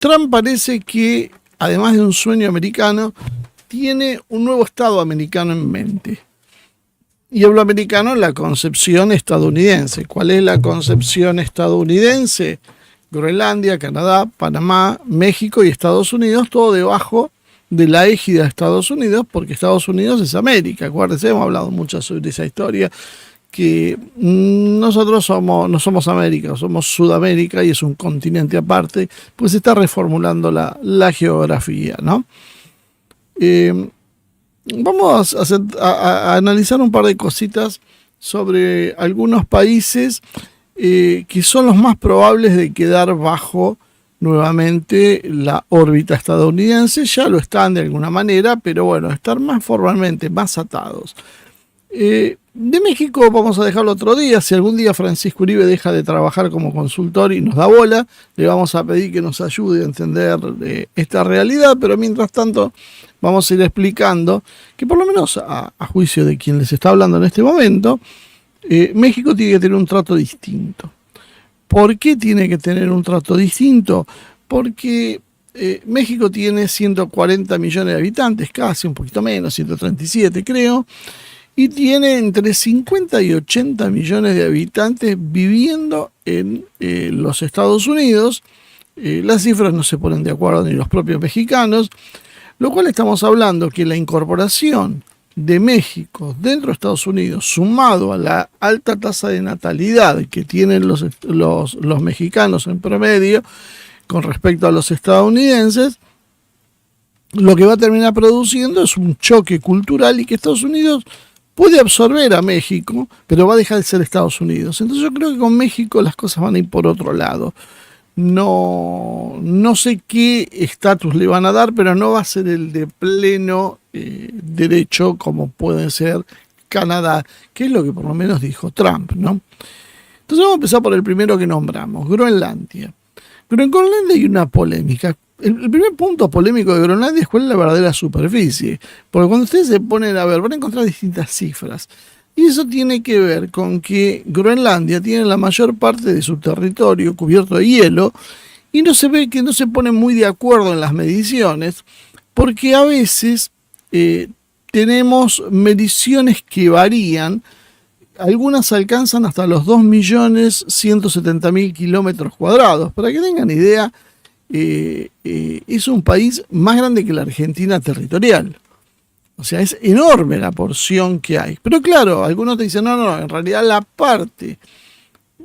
Trump parece que, además de un sueño americano, tiene un nuevo Estado americano en mente. Y hablo americano en la concepción estadounidense. ¿Cuál es la concepción estadounidense? Groenlandia, Canadá, Panamá, México y Estados Unidos, todo debajo de la égida de Estados Unidos, porque Estados Unidos es América. Acuérdense, hemos hablado mucho sobre esa historia, que nosotros no somos América, somos Sudamérica y es un continente aparte, pues se está reformulando la geografía, ¿no? Vamos a analizar un par de cositas sobre algunos países que son los más probables de quedar bajo nuevamente la órbita estadounidense. Ya lo están de alguna manera, pero bueno, estar más formalmente, más atados. De México vamos a dejarlo otro día. Si algún día Francisco Uribe deja de trabajar como consultor y nos da bola, le vamos a pedir que nos ayude a entender esta realidad, pero mientras tanto vamos a ir explicando que por lo menos a juicio de quien les está hablando en este momento, México tiene que tener un trato distinto. ¿Por qué tiene que tener un trato distinto? Porque México tiene 140 millones de habitantes, casi un poquito menos, 137 creo, y tiene entre 50 y 80 millones de habitantes viviendo en los Estados Unidos. Las cifras no se ponen de acuerdo ni los propios mexicanos, lo cual estamos hablando que la incorporación de México dentro de Estados Unidos, sumado a la alta tasa de natalidad que tienen los mexicanos en promedio con respecto a los estadounidenses, lo que va a terminar produciendo es un choque cultural y que Estados Unidos puede absorber a México, pero va a dejar de ser Estados Unidos. Entonces yo creo que con México las cosas van a ir por otro lado. No sé qué estatus le van a dar, pero no va a ser el de pleno derecho como puede ser Canadá, que es lo que por lo menos dijo Trump, ¿no? Entonces vamos a empezar por el primero que nombramos, Groenlandia. Pero en Groenlandia hay una polémica. El primer punto polémico de Groenlandia es cuál es la verdadera superficie. Porque cuando ustedes se ponen a ver, van a encontrar distintas cifras. Y eso tiene que ver con que Groenlandia tiene la mayor parte de su territorio cubierto de hielo y no se ve que no se ponen muy de acuerdo en las mediciones, porque a veces tenemos mediciones que varían. Algunas alcanzan hasta los 2.170.000 kilómetros cuadrados. Para que tengan idea, es un país más grande que la Argentina territorial. O sea, es enorme la porción que hay. Pero claro, algunos te dicen, no, en realidad la parte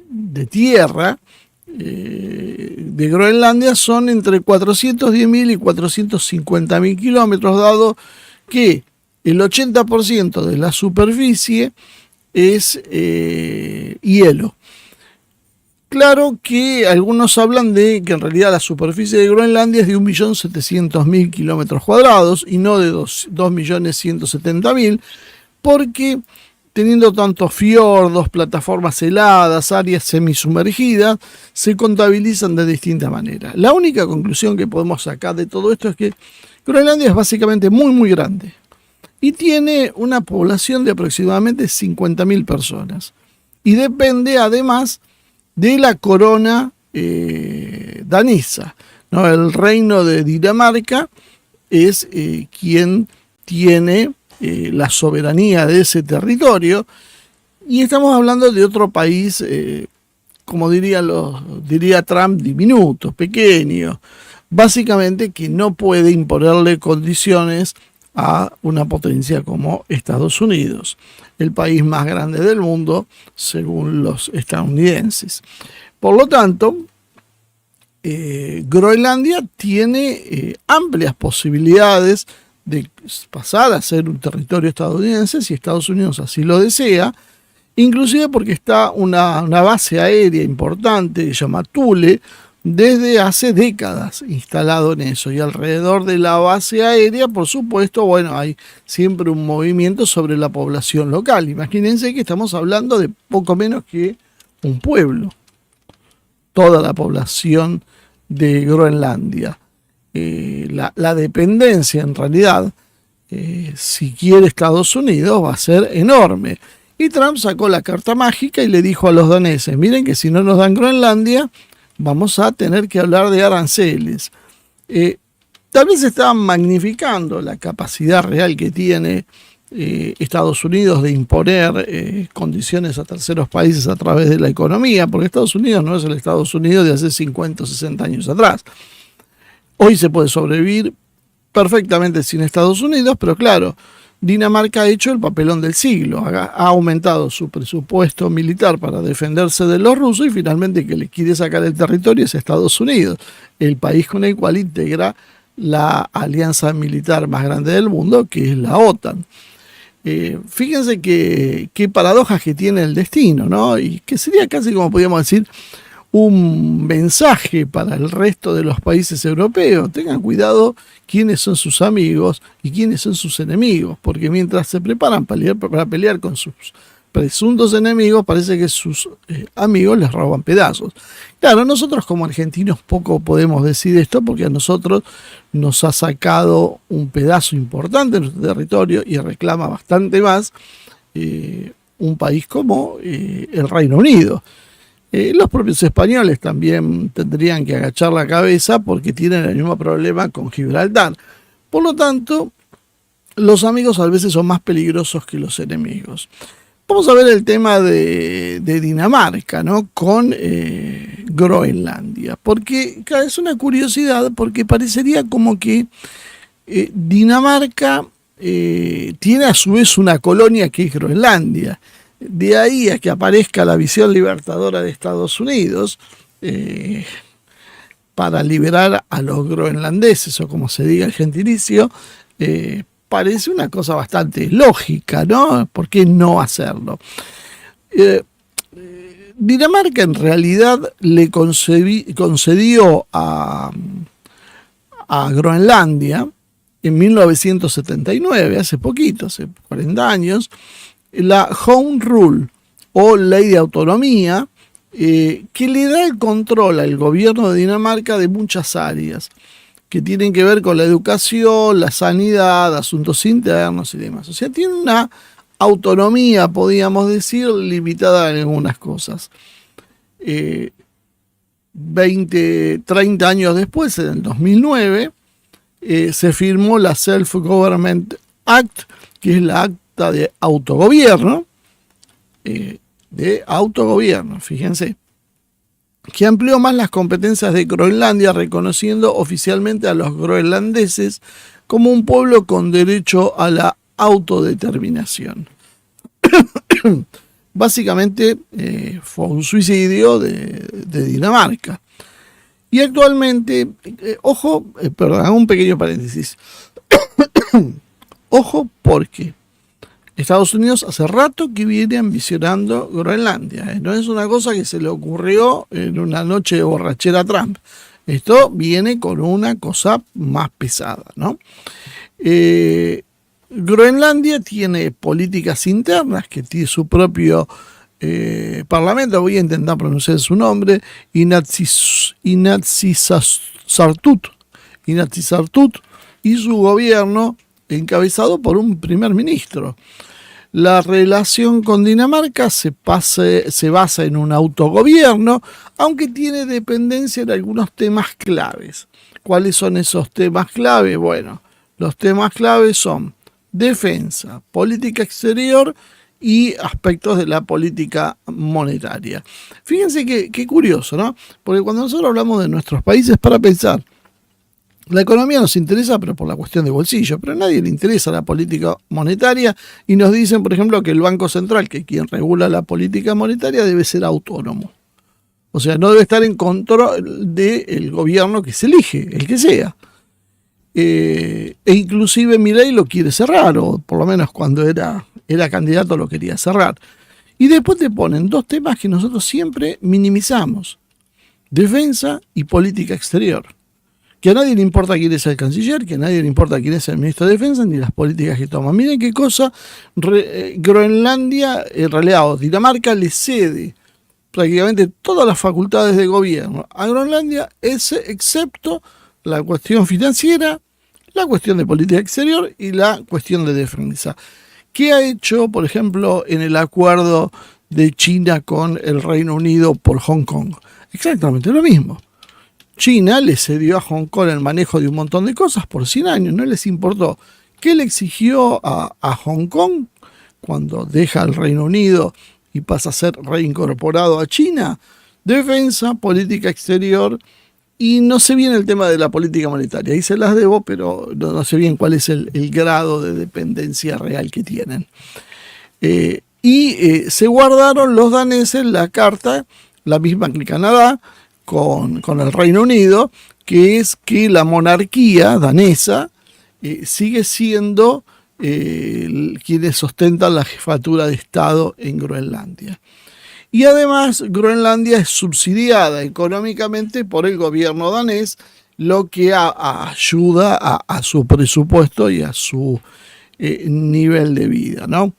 de tierra de Groenlandia son entre 410.000 y 450.000 kilómetros, dado que el 80% de la superficie es hielo. Claro que algunos hablan de que en realidad la superficie de Groenlandia es de 1.700.000 kilómetros cuadrados y no de 2.170.000, porque teniendo tantos fiordos, plataformas heladas, áreas semisumergidas, se contabilizan de distinta manera. La única conclusión que podemos sacar de todo esto es que Groenlandia es básicamente muy, muy grande y tiene una población de aproximadamente 50.000 personas. Y depende además de la corona danesa, ¿no? El reino de Dinamarca es quien tiene la soberanía de ese territorio, y estamos hablando de otro país, como diría Trump, diminuto, pequeño, básicamente que no puede imponerle condiciones a una potencia como Estados Unidos, el país más grande del mundo según los estadounidenses. Por lo tanto, Groenlandia tiene amplias posibilidades de pasar a ser un territorio estadounidense si Estados Unidos así lo desea, inclusive porque está una base aérea importante que se llama Thule, desde hace décadas instalado en eso, y alrededor de la base aérea, por supuesto, bueno, hay siempre un movimiento sobre la población local. Imagínense que estamos hablando de poco menos que un pueblo, toda la población de Groenlandia. La dependencia en realidad, si quiere Estados Unidos, va a ser enorme. Y Trump sacó la carta mágica y le dijo a los daneses, miren que si no nos dan Groenlandia, vamos a tener que hablar de aranceles. Tal vez estaban magnificando la capacidad real que tiene Estados Unidos de imponer condiciones a terceros países a través de la economía, porque Estados Unidos no es el Estados Unidos de hace 50 o 60 años atrás. Hoy se puede sobrevivir perfectamente sin Estados Unidos, pero claro, Dinamarca ha hecho el papelón del siglo, ha aumentado su presupuesto militar para defenderse de los rusos y finalmente que le quiere sacar el territorio es Estados Unidos, el país con el cual integra la alianza militar más grande del mundo, que es la OTAN. Fíjense qué paradojas que tiene el destino, ¿no? Y que sería casi como podríamos decir un mensaje para el resto de los países europeos. Tengan cuidado quiénes son sus amigos y quiénes son sus enemigos, porque mientras se preparan para pelear con sus presuntos enemigos, parece que sus amigos les roban pedazos. Claro, nosotros como argentinos poco podemos decir esto porque a nosotros nos ha sacado un pedazo importante de nuestro territorio y reclama bastante más un país como el Reino Unido. Los propios españoles también tendrían que agachar la cabeza porque tienen el mismo problema con Gibraltar. Por lo tanto, los amigos a veces son más peligrosos que los enemigos. Vamos a ver el tema de Dinamarca, ¿no? Con Groenlandia, porque claro, es una curiosidad, porque parecería como que Dinamarca tiene a su vez una colonia que es Groenlandia. De ahí a que aparezca la visión libertadora de Estados Unidos para liberar a los groenlandeses, o como se diga el gentilicio, parece una cosa bastante lógica, ¿no? ¿Por qué no hacerlo? Dinamarca en realidad le concedió a Groenlandia en 1979, hace poquito, hace 40 años, la Home Rule o Ley de Autonomía, que le da el control al gobierno de Dinamarca de muchas áreas que tienen que ver con la educación, la sanidad, asuntos internos y demás. O sea, tiene una autonomía, podríamos decir, limitada en algunas cosas. 30 años después, en el 2009, se firmó la Self-Government Act, que es la acta de autogobierno, fíjense, que amplió más las competencias de Groenlandia, reconociendo oficialmente a los groenlandeses como un pueblo con derecho a la autodeterminación. Básicamente fue un suicidio de Dinamarca. Y actualmente, perdón, hago un pequeño paréntesis. Ojo porque Estados Unidos hace rato que viene ambicionando Groenlandia. No es una cosa que se le ocurrió en una noche de borrachera a Trump. Esto viene con una cosa más pesada, ¿no? Groenlandia tiene políticas internas, que tiene su propio parlamento. Voy a intentar pronunciar su nombre: Inatsisartut, y su gobierno encabezado por un primer ministro. La relación con Dinamarca se basa en un autogobierno, aunque tiene dependencia en algunos temas claves. ¿Cuáles son esos temas clave? Bueno, los temas claves son defensa, política exterior y aspectos de la política monetaria. Fíjense qué curioso, ¿no? Porque cuando nosotros hablamos de nuestros países, para pensar, la economía nos interesa, pero por la cuestión de bolsillo, pero a nadie le interesa la política monetaria, y nos dicen, por ejemplo, que el Banco Central, que quien regula la política monetaria, debe ser autónomo. O sea, no debe estar en control del gobierno que se elige, el que sea. E inclusive Milei lo quiere cerrar, o por lo menos cuando era candidato lo quería cerrar. Y después te ponen dos temas que nosotros siempre minimizamos: defensa y política exterior. Que a nadie le importa quién es el canciller, que a nadie le importa quién es el ministro de defensa, ni las políticas que toman. Miren qué cosa, Groenlandia, en realidad, Dinamarca le cede prácticamente todas las facultades de gobierno a Groenlandia, excepto la cuestión financiera, la cuestión de política exterior y la cuestión de defensa. ¿Qué ha hecho, por ejemplo, en el acuerdo de China con el Reino Unido por Hong Kong? Exactamente lo mismo. China le cedió a Hong Kong el manejo de un montón de cosas por 100 años, no les importó. ¿Qué le exigió a Hong Kong cuando deja el Reino Unido y pasa a ser reincorporado a China? Defensa, política exterior, y no sé bien el tema de la política monetaria. Ahí se las debo, pero no sé bien cuál es el grado de dependencia real que tienen. Se guardaron los daneses la carta, la misma que Canadá, con el Reino Unido, que es que la monarquía danesa sigue siendo quienes sostentan la jefatura de Estado en Groenlandia. Y además Groenlandia es subsidiada económicamente por el gobierno danés, lo que ayuda a su presupuesto y a su nivel de vida, ¿no?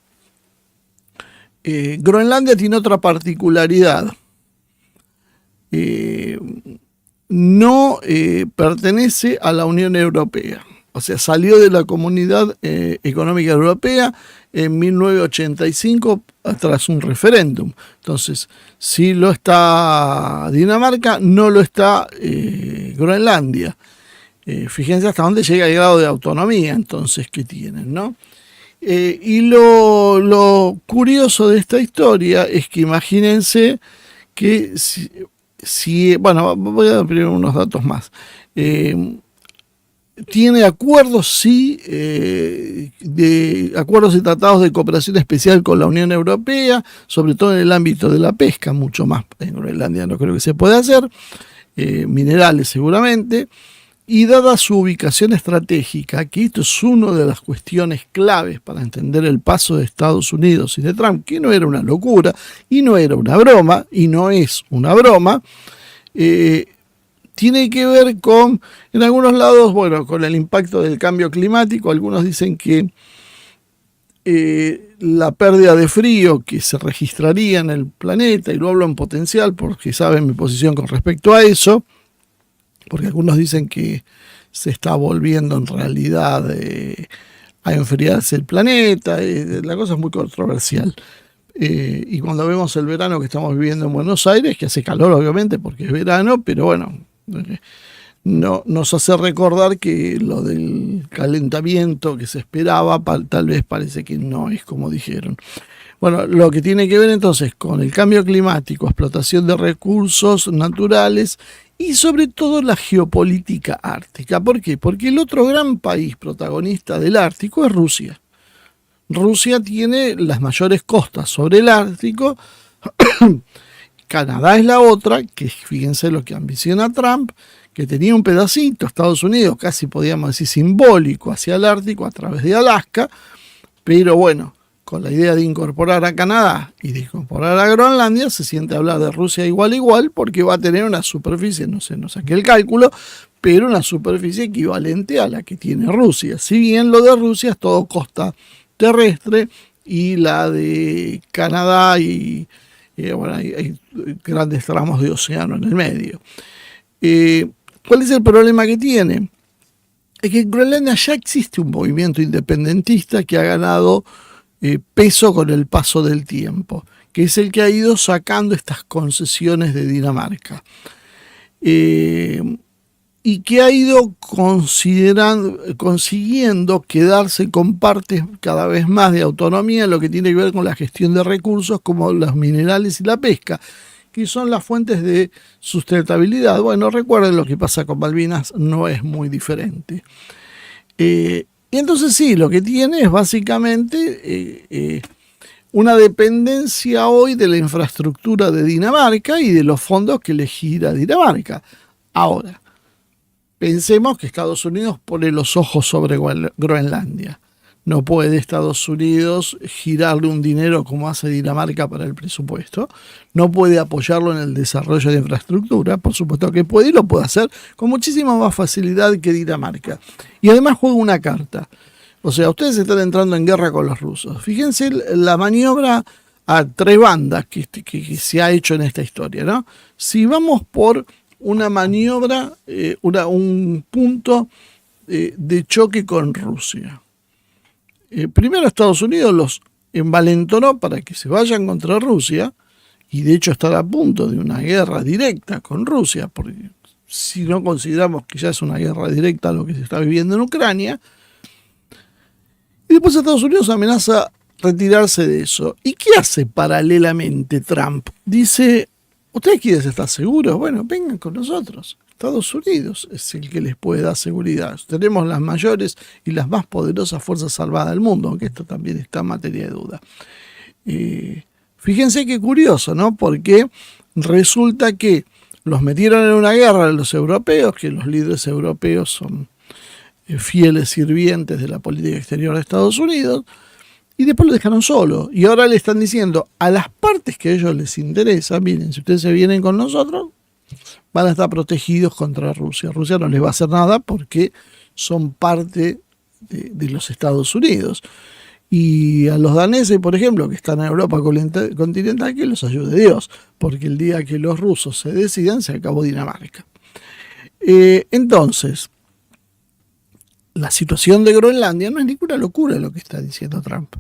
Groenlandia tiene otra particularidad. No pertenece a la Unión Europea. O sea, salió de la Comunidad Económica Europea en 1985 tras un referéndum. Entonces, sí lo está Dinamarca, no lo está Groenlandia. Fíjense hasta dónde llega el grado de autonomía entonces que tienen, ¿no? Y lo curioso de esta historia es que imagínense que bueno, voy a dar primero unos datos más. Tiene acuerdos, sí, de acuerdos y tratados de cooperación especial con la Unión Europea, sobre todo en el ámbito de la pesca, mucho más en Groenlandia no creo que se pueda hacer, minerales seguramente, y dada su ubicación estratégica, que esto es una de las cuestiones claves para entender el paso de Estados Unidos y de Trump, que no era una locura, y no era una broma, y no es una broma, tiene que ver con, en algunos lados, bueno, con el impacto del cambio climático. Algunos dicen que la pérdida de frío que se registraría en el planeta, y lo hablo en potencial porque saben mi posición con respecto a eso, porque algunos dicen que se está volviendo en realidad a enfriarse el planeta. La cosa es muy controversial. Y cuando vemos el verano que estamos viviendo en Buenos Aires, que hace calor obviamente porque es verano, pero bueno, no, nos hace recordar que lo del calentamiento que se esperaba tal vez parece que no es como dijeron. Bueno, lo que tiene que ver entonces con el cambio climático, explotación de recursos naturales y sobre todo la geopolítica ártica. ¿Por qué? Porque el otro gran país protagonista del Ártico es Rusia. Rusia tiene las mayores costas sobre el Ártico. Canadá es la otra, que fíjense lo que ambiciona Trump, que tenía un pedacito, Estados Unidos, casi podríamos decir simbólico, hacia el Ártico a través de Alaska, pero bueno, con la idea de incorporar a Canadá y de incorporar a Groenlandia, se siente hablar de Rusia igual a igual, porque va a tener una superficie, no saqué el cálculo, pero una superficie equivalente a la que tiene Rusia. Si bien lo de Rusia es todo costa terrestre y la de Canadá y bueno, hay grandes tramos de océano en el medio. ¿Cuál es el problema que tiene? Es que en Groenlandia ya existe un movimiento independentista que ha ganado peso con el paso del tiempo, que es el que ha ido sacando estas concesiones de Dinamarca. Y que ha ido consiguiendo quedarse con partes cada vez más de autonomía en lo que tiene que ver con la gestión de recursos como los minerales y la pesca, que son las fuentes de sustentabilidad. Bueno, recuerden lo que pasa con Malvinas, no es muy diferente. Y entonces sí, lo que tiene es básicamente una dependencia hoy de la infraestructura de Dinamarca y de los fondos que le gira Dinamarca. Ahora, pensemos que Estados Unidos pone los ojos sobre Groenlandia. No puede Estados Unidos girarle un dinero como hace Dinamarca para el presupuesto. No puede apoyarlo en el desarrollo de infraestructura. Por supuesto que puede y lo puede hacer con muchísima más facilidad que Dinamarca. Y además juega una carta. O sea, ustedes están entrando en guerra con los rusos. Fíjense la maniobra a tres bandas que se ha hecho en esta historia, ¿no? Si vamos por una maniobra, un punto de choque con Rusia. Primero Estados Unidos los envalentonó para que se vayan contra Rusia, y de hecho están a punto de una guerra directa con Rusia, porque si no consideramos que ya es una guerra directa lo que se está viviendo en Ucrania. Y después Estados Unidos amenaza retirarse de eso. ¿Y qué hace paralelamente Trump? Dice, ¿ustedes quieren estar seguros? Bueno, vengan con nosotros. Estados Unidos es el que les puede dar seguridad. Tenemos las mayores y las más poderosas fuerzas armadas del mundo, aunque esto también está en materia de duda. Fíjense qué curioso, ¿no? Porque resulta que los metieron en una guerra los europeos, que los líderes europeos son fieles sirvientes de la política exterior de Estados Unidos, y después lo dejaron solo. Y ahora le están diciendo a las partes que a ellos les interesa, miren, si ustedes se vienen con nosotros, van a estar protegidos contra Rusia. Rusia no les va a hacer nada porque son parte de los Estados Unidos. Y a los daneses, por ejemplo, que están en Europa continental, que los ayude Dios, porque el día que los rusos se decidan, se acabó Dinamarca. Entonces, la situación de Groenlandia no es ninguna locura lo que está diciendo Trump.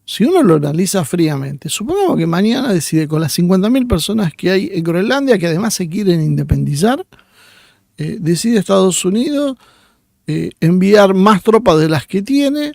Si uno lo analiza fríamente, supongamos que mañana decide con las 50.000 personas que hay en Groenlandia, que además se quieren independizar, decide Estados Unidos enviar más tropas de las que tiene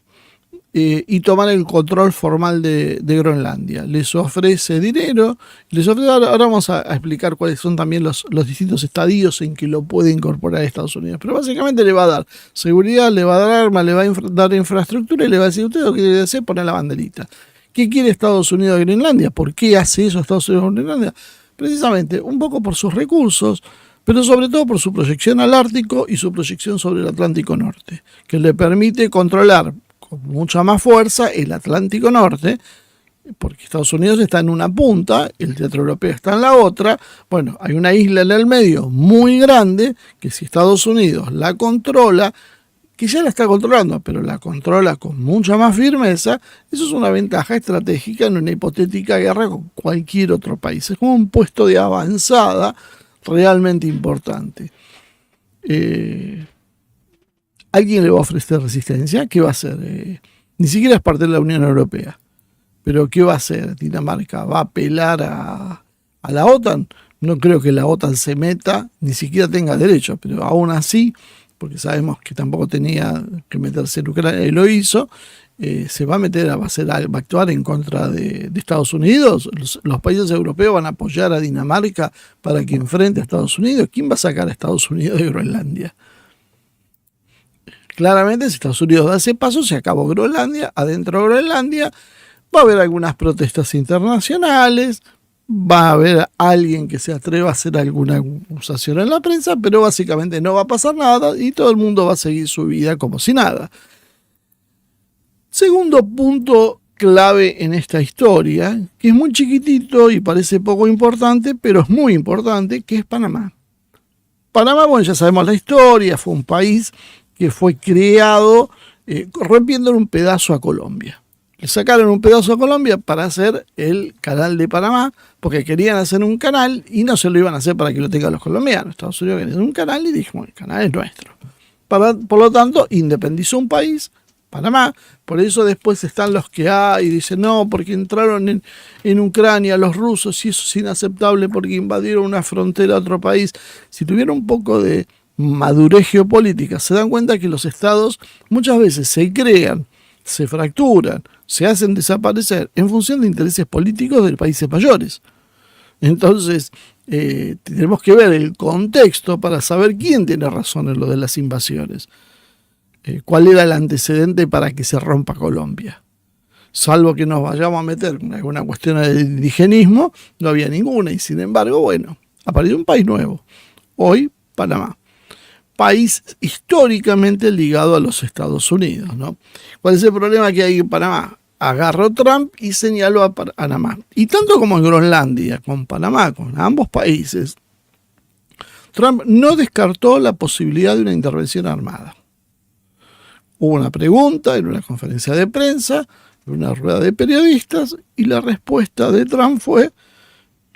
y tomar el control formal de Groenlandia. Les ofrece dinero, ahora vamos a explicar cuáles son también los distintos estadios en que lo puede incorporar Estados Unidos, pero básicamente le va a dar seguridad, le va a dar armas, le va a dar infraestructura y le va a decir, usted lo que debe hacer, poner la banderita. ¿Qué quiere Estados Unidos de Groenlandia? ¿Por qué hace eso Estados Unidos de Groenlandia? Precisamente un poco por sus recursos, pero sobre todo por su proyección al Ártico y su proyección sobre el Atlántico Norte, que le permite controlar con mucha más fuerza el Atlántico Norte, porque Estados Unidos está en una punta, el teatro europeo está en la otra. Bueno, hay una isla en el medio muy grande que si Estados Unidos la controla, que ya la está controlando, pero la controla con mucha más firmeza, eso es una ventaja estratégica en una hipotética guerra con cualquier otro país. Es como un puesto de avanzada realmente importante. ¿Alguien le va a ofrecer resistencia? ¿Qué va a hacer? Ni siquiera es parte de la Unión Europea. ¿Pero qué va a hacer Dinamarca? ¿Va a apelar a la OTAN? No creo que la OTAN se meta, ni siquiera tenga derecho, pero aún así, porque sabemos que tampoco tenía que meterse en Ucrania y lo hizo, se va a meter, va a actuar en contra de Estados Unidos. Los países europeos van a apoyar a Dinamarca para que enfrente a Estados Unidos. ¿Quién va a sacar a Estados Unidos de Groenlandia? Claramente, si Estados Unidos da ese paso, se acabó Groenlandia. Adentro de Groenlandia va a haber algunas protestas internacionales, va a haber alguien que se atreva a hacer alguna acusación en la prensa, pero básicamente no va a pasar nada y todo el mundo va a seguir su vida como si nada. Segundo punto clave en esta historia, que es muy chiquitito y parece poco importante, pero es muy importante, que es Panamá. Panamá, bueno, ya sabemos la historia, fue un país que fue creado rompiéndole un pedazo a Colombia. Le sacaron un pedazo a Colombia para hacer el canal de Panamá, porque querían hacer un canal y no se lo iban a hacer para que lo tengan los colombianos. Estados Unidos quería hacer un canal y dijo, el canal es nuestro. Por lo tanto, independizó un país, Panamá. Por eso después están los que hay y dicen, no, porque entraron en Ucrania los rusos y eso es inaceptable porque invadieron una frontera a otro país. Si tuviera un poco de madurez geopolítica, se dan cuenta que los estados muchas veces se crean, se fracturan, se hacen desaparecer en función de intereses políticos de países mayores. Entonces, tenemos que ver el contexto para saber quién tiene razón en lo de las invasiones. ¿Cuál era el antecedente para que se rompa Colombia? Salvo que nos vayamos a meter en alguna cuestión de indigenismo, no había ninguna. Y sin embargo, bueno, apareció un país nuevo. Hoy, Panamá. País históricamente ligado a los Estados Unidos, ¿no? ¿Cuál es el problema que hay en Panamá? Agarró Trump y señaló a Panamá. Y tanto como en Groenlandia, con Panamá, con ambos países, Trump no descartó la posibilidad de una intervención armada. Hubo una pregunta en una conferencia de prensa, en una rueda de periodistas, y la respuesta de Trump fue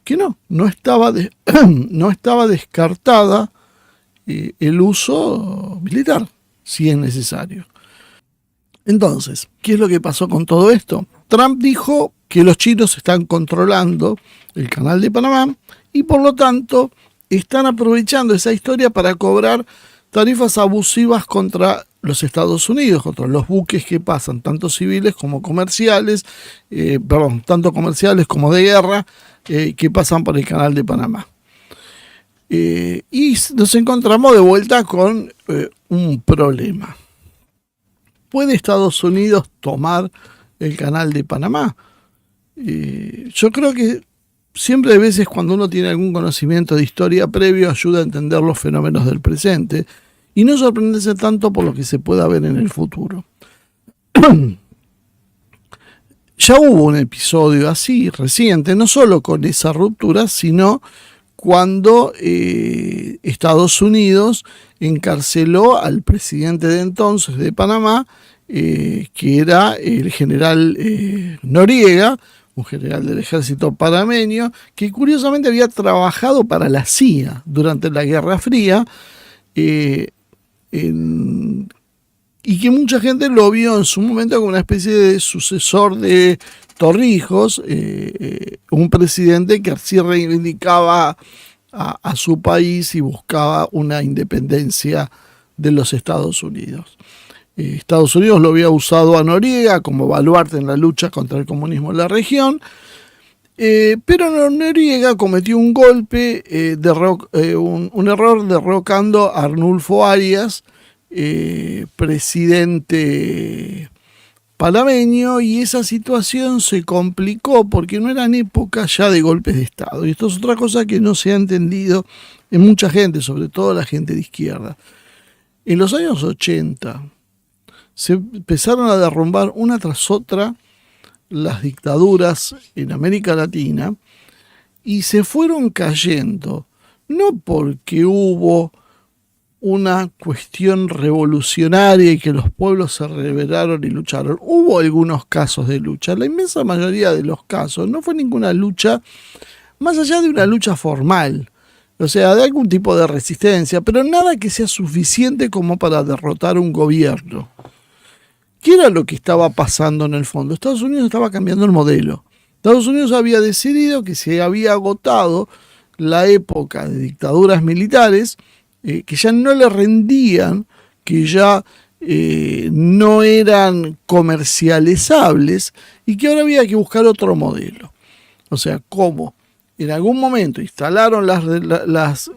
que no estaba descartada el uso militar, si es necesario. Entonces, ¿qué es lo que pasó con todo esto? Trump dijo que los chinos están controlando el canal de Panamá y por lo tanto están aprovechando esa historia para cobrar tarifas abusivas contra los Estados Unidos, contra los buques que pasan, tanto civiles como comerciales, tanto comerciales como de guerra, que pasan por el Canal de Panamá. Y nos encontramos de vuelta con un problema. ¿Puede Estados Unidos tomar el Canal de Panamá? Yo creo que siempre a veces cuando uno tiene algún conocimiento de historia previo ayuda a entender los fenómenos del presente y no sorprenderse tanto por lo que se pueda ver en el futuro. Ya hubo un episodio así reciente, no solo con esa ruptura, sino cuando Estados Unidos encarceló al presidente de entonces de Panamá, que era el general Noriega, un general del ejército panameño, que curiosamente había trabajado para la CIA durante la Guerra Fría, y que mucha gente lo vio en su momento como una especie de sucesor de Torrijos, un presidente que así reivindicaba a su país y buscaba una independencia de los Estados Unidos. Estados Unidos lo había usado a Noriega como baluarte en la lucha contra el comunismo en la región, pero Noriega cometió un golpe, un error derrocando a Arnulfo Arias, presidente panameño, y esa situación se complicó porque no eran épocas ya de golpes de Estado. Y esto es otra cosa que no se ha entendido en mucha gente, sobre todo la gente de izquierda. En los años 80 se empezaron a derrumbar una tras otra las dictaduras en América Latina y se fueron cayendo, no porque hubo una cuestión revolucionaria y que los pueblos se rebelaron y lucharon. Hubo algunos casos de lucha. La inmensa mayoría de los casos no fue ninguna lucha más allá de una lucha formal, o sea, de algún tipo de resistencia, pero nada que sea suficiente como para derrotar un gobierno. ¿Qué era lo que estaba pasando en el fondo? Estados Unidos estaba cambiando el modelo. Estados Unidos había decidido que se había agotado la época de dictaduras militares, que ya no le rendían, que ya no eran comercializables y que ahora había que buscar otro modelo. O sea, como en algún momento instalaron las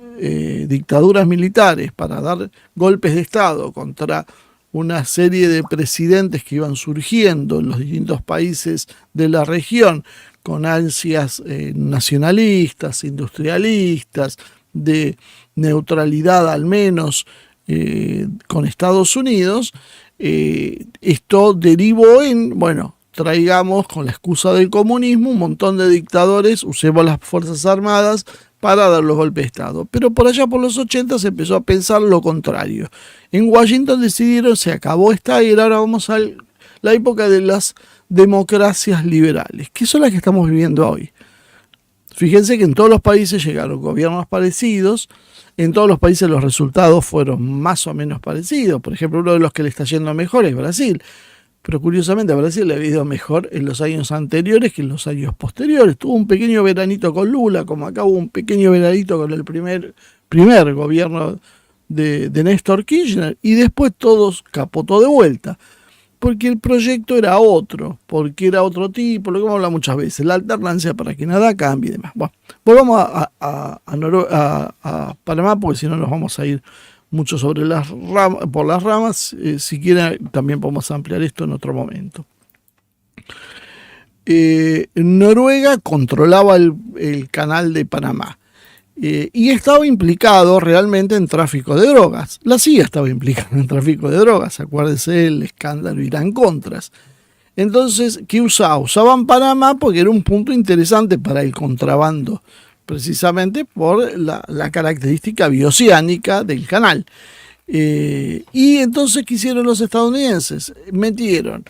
dictaduras militares para dar golpes de Estado contra una serie de presidentes que iban surgiendo en los distintos países de la región con ansias nacionalistas, industrialistas, de neutralidad al menos con Estados Unidos, esto derivó en, bueno, traigamos con la excusa del comunismo un montón de dictadores, usemos las Fuerzas Armadas para dar los golpes de Estado. Pero por allá por los 80 se empezó a pensar lo contrario. En Washington decidieron, se acabó esta era, ahora vamos a la época de las democracias liberales, que son las que estamos viviendo hoy. Fíjense que en todos los países llegaron gobiernos parecidos, en todos los países los resultados fueron más o menos parecidos. Por ejemplo, uno de los que le está yendo mejor es Brasil. Pero curiosamente a Brasil le había ido mejor en los años anteriores que en los años posteriores. Tuvo un pequeño veranito con Lula, como acá hubo un pequeño veranito con el primer gobierno de Néstor Kirchner, y después todos capotó de vuelta. Porque el proyecto era otro, porque era otro tipo, lo que hemos hablado muchas veces, la alternancia para que nada cambie y demás. Bueno, volvamos a Panamá, porque si no nos vamos a ir mucho sobre por las ramas. Si quieren también podemos ampliar esto en otro momento. Noruega controlaba el canal de Panamá y estaba implicado realmente en tráfico de drogas. La CIA estaba implicada en tráfico de drogas, acuérdense del escándalo Irán-Contras. Entonces, ¿qué usaban? Usaban Panamá porque era un punto interesante para el contrabando, precisamente por la característica bioceánica del canal. Y entonces, ¿qué hicieron los estadounidenses? Metieron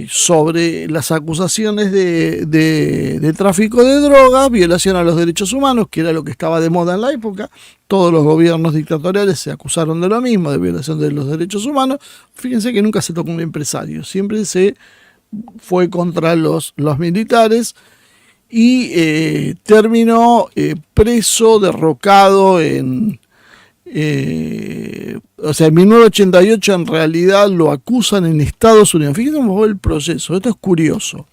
sobre las acusaciones de tráfico de drogas, violación a los derechos humanos, que era lo que estaba de moda en la época. Todos los gobiernos dictatoriales se acusaron de lo mismo, de violación de los derechos humanos. Fíjense que nunca se tocó un empresario, siempre se fue contra los militares. y terminó preso, derrocado en... o sea, en 1988 en realidad lo acusan en Estados Unidos. Fíjense cómo fue el proceso, esto es curioso.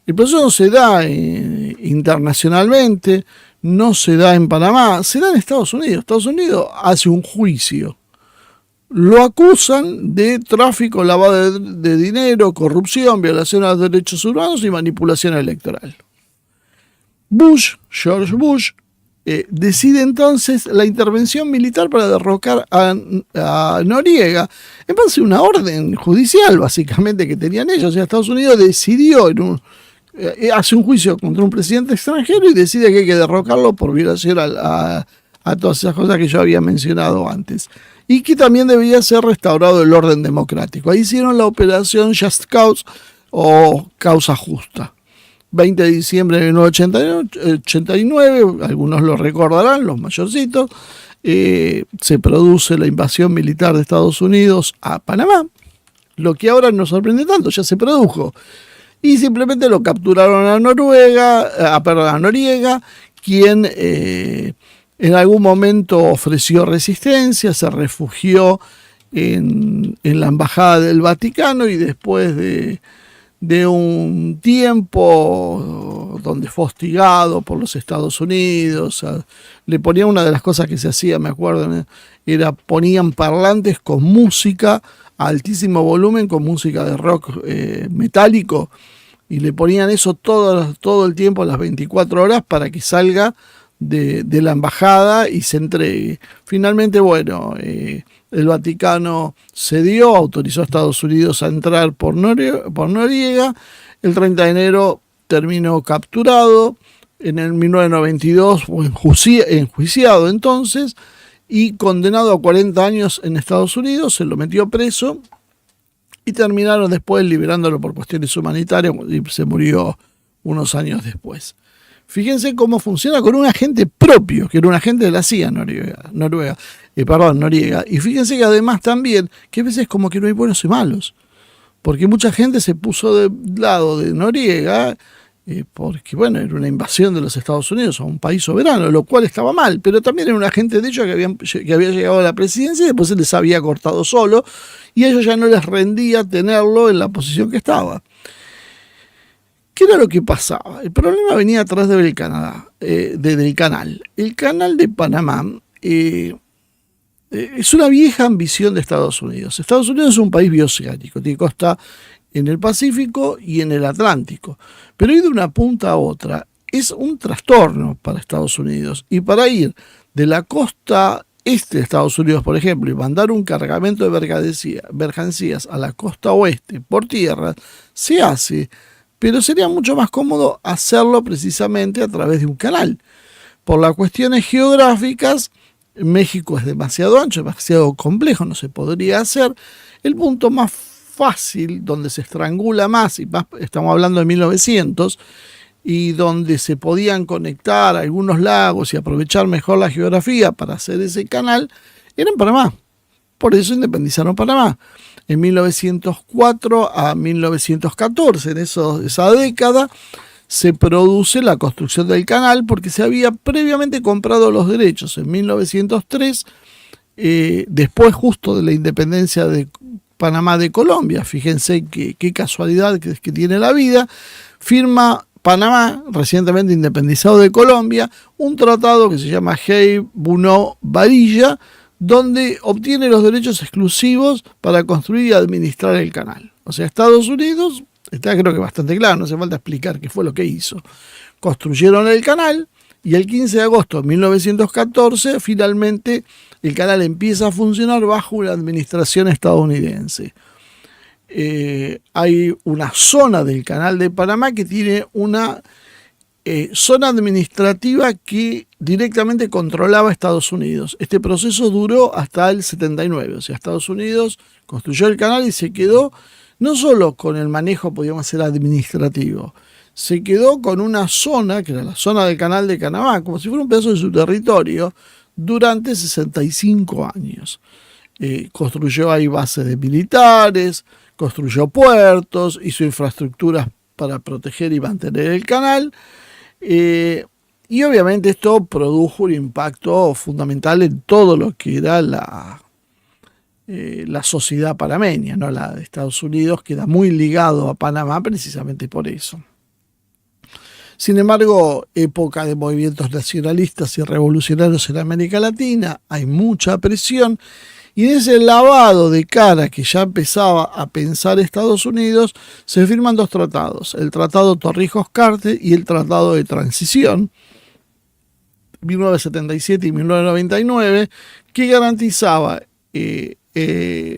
El proceso no se da internacionalmente, no se da en Panamá, se da en Estados Unidos. Estados Unidos hace un juicio. Lo acusan de tráfico, lavado de dinero, corrupción, violación a los derechos humanos y manipulación electoral. George Bush, decide entonces la intervención militar para derrocar a Noriega, en base a una orden judicial, básicamente, que tenían ellos. O sea, Estados Unidos decidió, hace un juicio contra un presidente extranjero y decide que hay que derrocarlo por violación a todas esas cosas que yo había mencionado antes. Y que también debía ser restaurado el orden democrático. Ahí hicieron la operación Just Cause o Causa Justa. 20 de diciembre de 1989, algunos lo recordarán, los mayorcitos, se produce la invasión militar de Estados Unidos a Panamá, lo que ahora no sorprende tanto, ya se produjo. Y simplemente lo capturaron a Noriega, quien en algún momento ofreció resistencia, se refugió en la Embajada del Vaticano y después de un tiempo donde fue hostigado por los Estados Unidos, le ponían una de las cosas que se hacía, me acuerdo, era ponían parlantes con música a altísimo volumen, con música de rock metálico, y le ponían eso todo el tiempo, a las 24 horas, para que salga de la embajada y se entregue. Finalmente, bueno, el Vaticano cedió, autorizó a Estados Unidos a entrar por Noriega. El 30 de enero terminó capturado. En el 1992 fue enjuiciado entonces y condenado a 40 años en Estados Unidos. Se lo metió preso y terminaron después liberándolo por cuestiones humanitarias y se murió unos años después. Fíjense cómo funciona con un agente propio, que era un agente de la CIA, Noriega. Y fíjense que además también, que a veces como que no hay buenos y malos, porque mucha gente se puso del lado de Noriega, porque bueno, era una invasión de los Estados Unidos a un país soberano, lo cual estaba mal, pero también era un agente de ellos que había llegado a la presidencia y después se les había cortado solo, y a ellos ya no les rendía tenerlo en la posición que estaba. ¿Qué era lo que pasaba? El problema venía atrás del canal. El canal de Panamá es una vieja ambición de Estados Unidos. Estados Unidos es un país bioceánico, tiene costa en el Pacífico y en el Atlántico. Pero ir de una punta a otra es un trastorno para Estados Unidos. Y para ir de la costa este de Estados Unidos, por ejemplo, y mandar un cargamento de mercancías a la costa oeste por tierra, se hace. Pero sería mucho más cómodo hacerlo precisamente a través de un canal. Por las cuestiones geográficas, México es demasiado ancho, demasiado complejo, no se podría hacer. El punto más fácil, donde se estrangula más, y más, estamos hablando de 1900, y donde se podían conectar algunos lagos y aprovechar mejor la geografía para hacer ese canal, era en Panamá. Por eso independizaron Panamá. En 1904 a 1914, en esa década, se produce la construcción del canal porque se había previamente comprado los derechos en 1903, después justo de la independencia de Panamá de Colombia. Fíjense qué casualidad que tiene la vida. Firma Panamá, recientemente independizado de Colombia, un tratado que se llama Hey-Buno-Varilla, donde obtiene los derechos exclusivos para construir y administrar el canal. O sea, Estados Unidos, está creo que bastante claro, no hace falta explicar qué fue lo que hizo. Construyeron el canal y el 15 de agosto de 1914 finalmente el canal empieza a funcionar bajo una administración estadounidense. Hay una zona del canal de Panamá que tiene una zona administrativa que directamente controlaba Estados Unidos. Este proceso duró hasta el 79, o sea, Estados Unidos construyó el canal y se quedó no solo con el manejo, podríamos decir, administrativo, se quedó con una zona, que era la zona del canal de Panamá, como si fuera un pedazo de su territorio, durante 65 años. Construyó ahí bases de militares, construyó puertos, hizo infraestructuras para proteger y mantener el canal. Y obviamente esto produjo un impacto fundamental en todo lo que era la sociedad panameña, ¿no? La de Estados Unidos queda muy ligado a Panamá precisamente por eso. Sin embargo, época de movimientos nacionalistas y revolucionarios en América Latina, hay mucha presión y en ese lavado de cara que ya empezaba a pensar Estados Unidos, se firman dos tratados, el Tratado Torrijos-Carter y el Tratado de Transición, 1977 y 1999, que garantizaba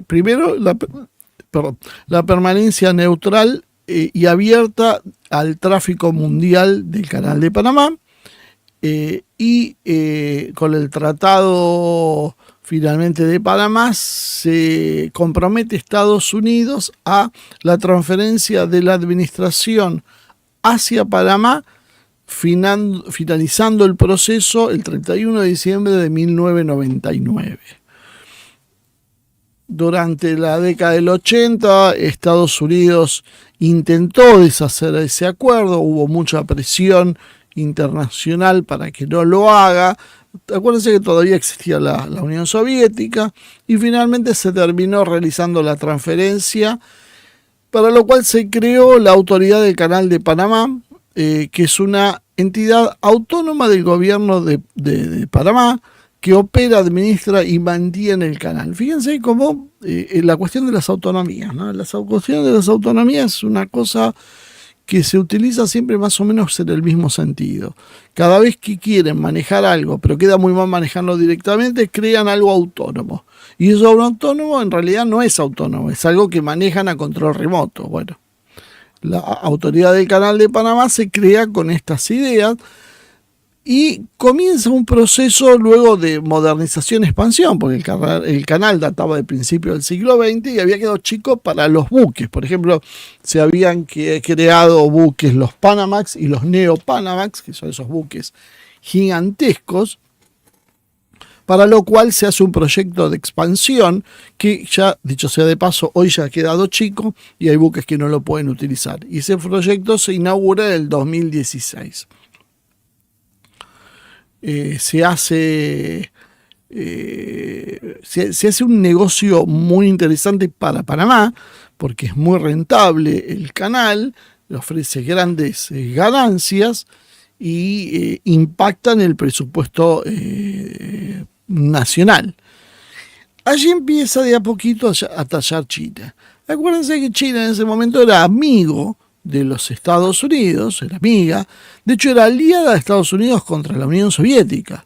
primero la permanencia neutral y abierta al tráfico mundial del Canal de Panamá, con el Tratado finalmente de Panamá se compromete Estados Unidos a la transferencia de la administración hacia Panamá, finalizando el proceso el 31 de diciembre de 1999. Durante la década del 80, Estados Unidos intentó deshacer ese acuerdo, hubo mucha presión internacional para que no lo haga. Acuérdense que todavía existía la Unión Soviética y finalmente se terminó realizando la transferencia, para lo cual se creó la Autoridad del Canal de Panamá, que es una entidad autónoma del gobierno de Panamá, que opera, administra y mantiene el canal. Fíjense cómo la cuestión de las autonomías, ¿no? La cuestión de las autonomías es una cosa que se utiliza siempre más o menos en el mismo sentido. Cada vez que quieren manejar algo, pero queda muy mal manejarlo directamente, crean algo autónomo. Y eso autónomo en realidad no es autónomo, es algo que manejan a control remoto. Bueno, la Autoridad del Canal de Panamá se crea con estas ideas y comienza un proceso luego de modernización y expansión, porque el canal databa de principios del siglo XX y había quedado chico para los buques. Por ejemplo, se habían creado buques, los Panamax y los Neo-Panamax, que son esos buques gigantescos, para lo cual se hace un proyecto de expansión que ya, dicho sea de paso, hoy ya ha quedado chico y hay buques que no lo pueden utilizar. Y ese proyecto se inaugura en el 2016. Se hace un negocio muy interesante para Panamá, porque es muy rentable el canal, le ofrece grandes ganancias y impacta en el presupuesto nacional. Allí empieza de a poquito a tallar China. Acuérdense que China en ese momento era amigo de los Estados Unidos, era amiga, de hecho era aliada de Estados Unidos contra la Unión Soviética.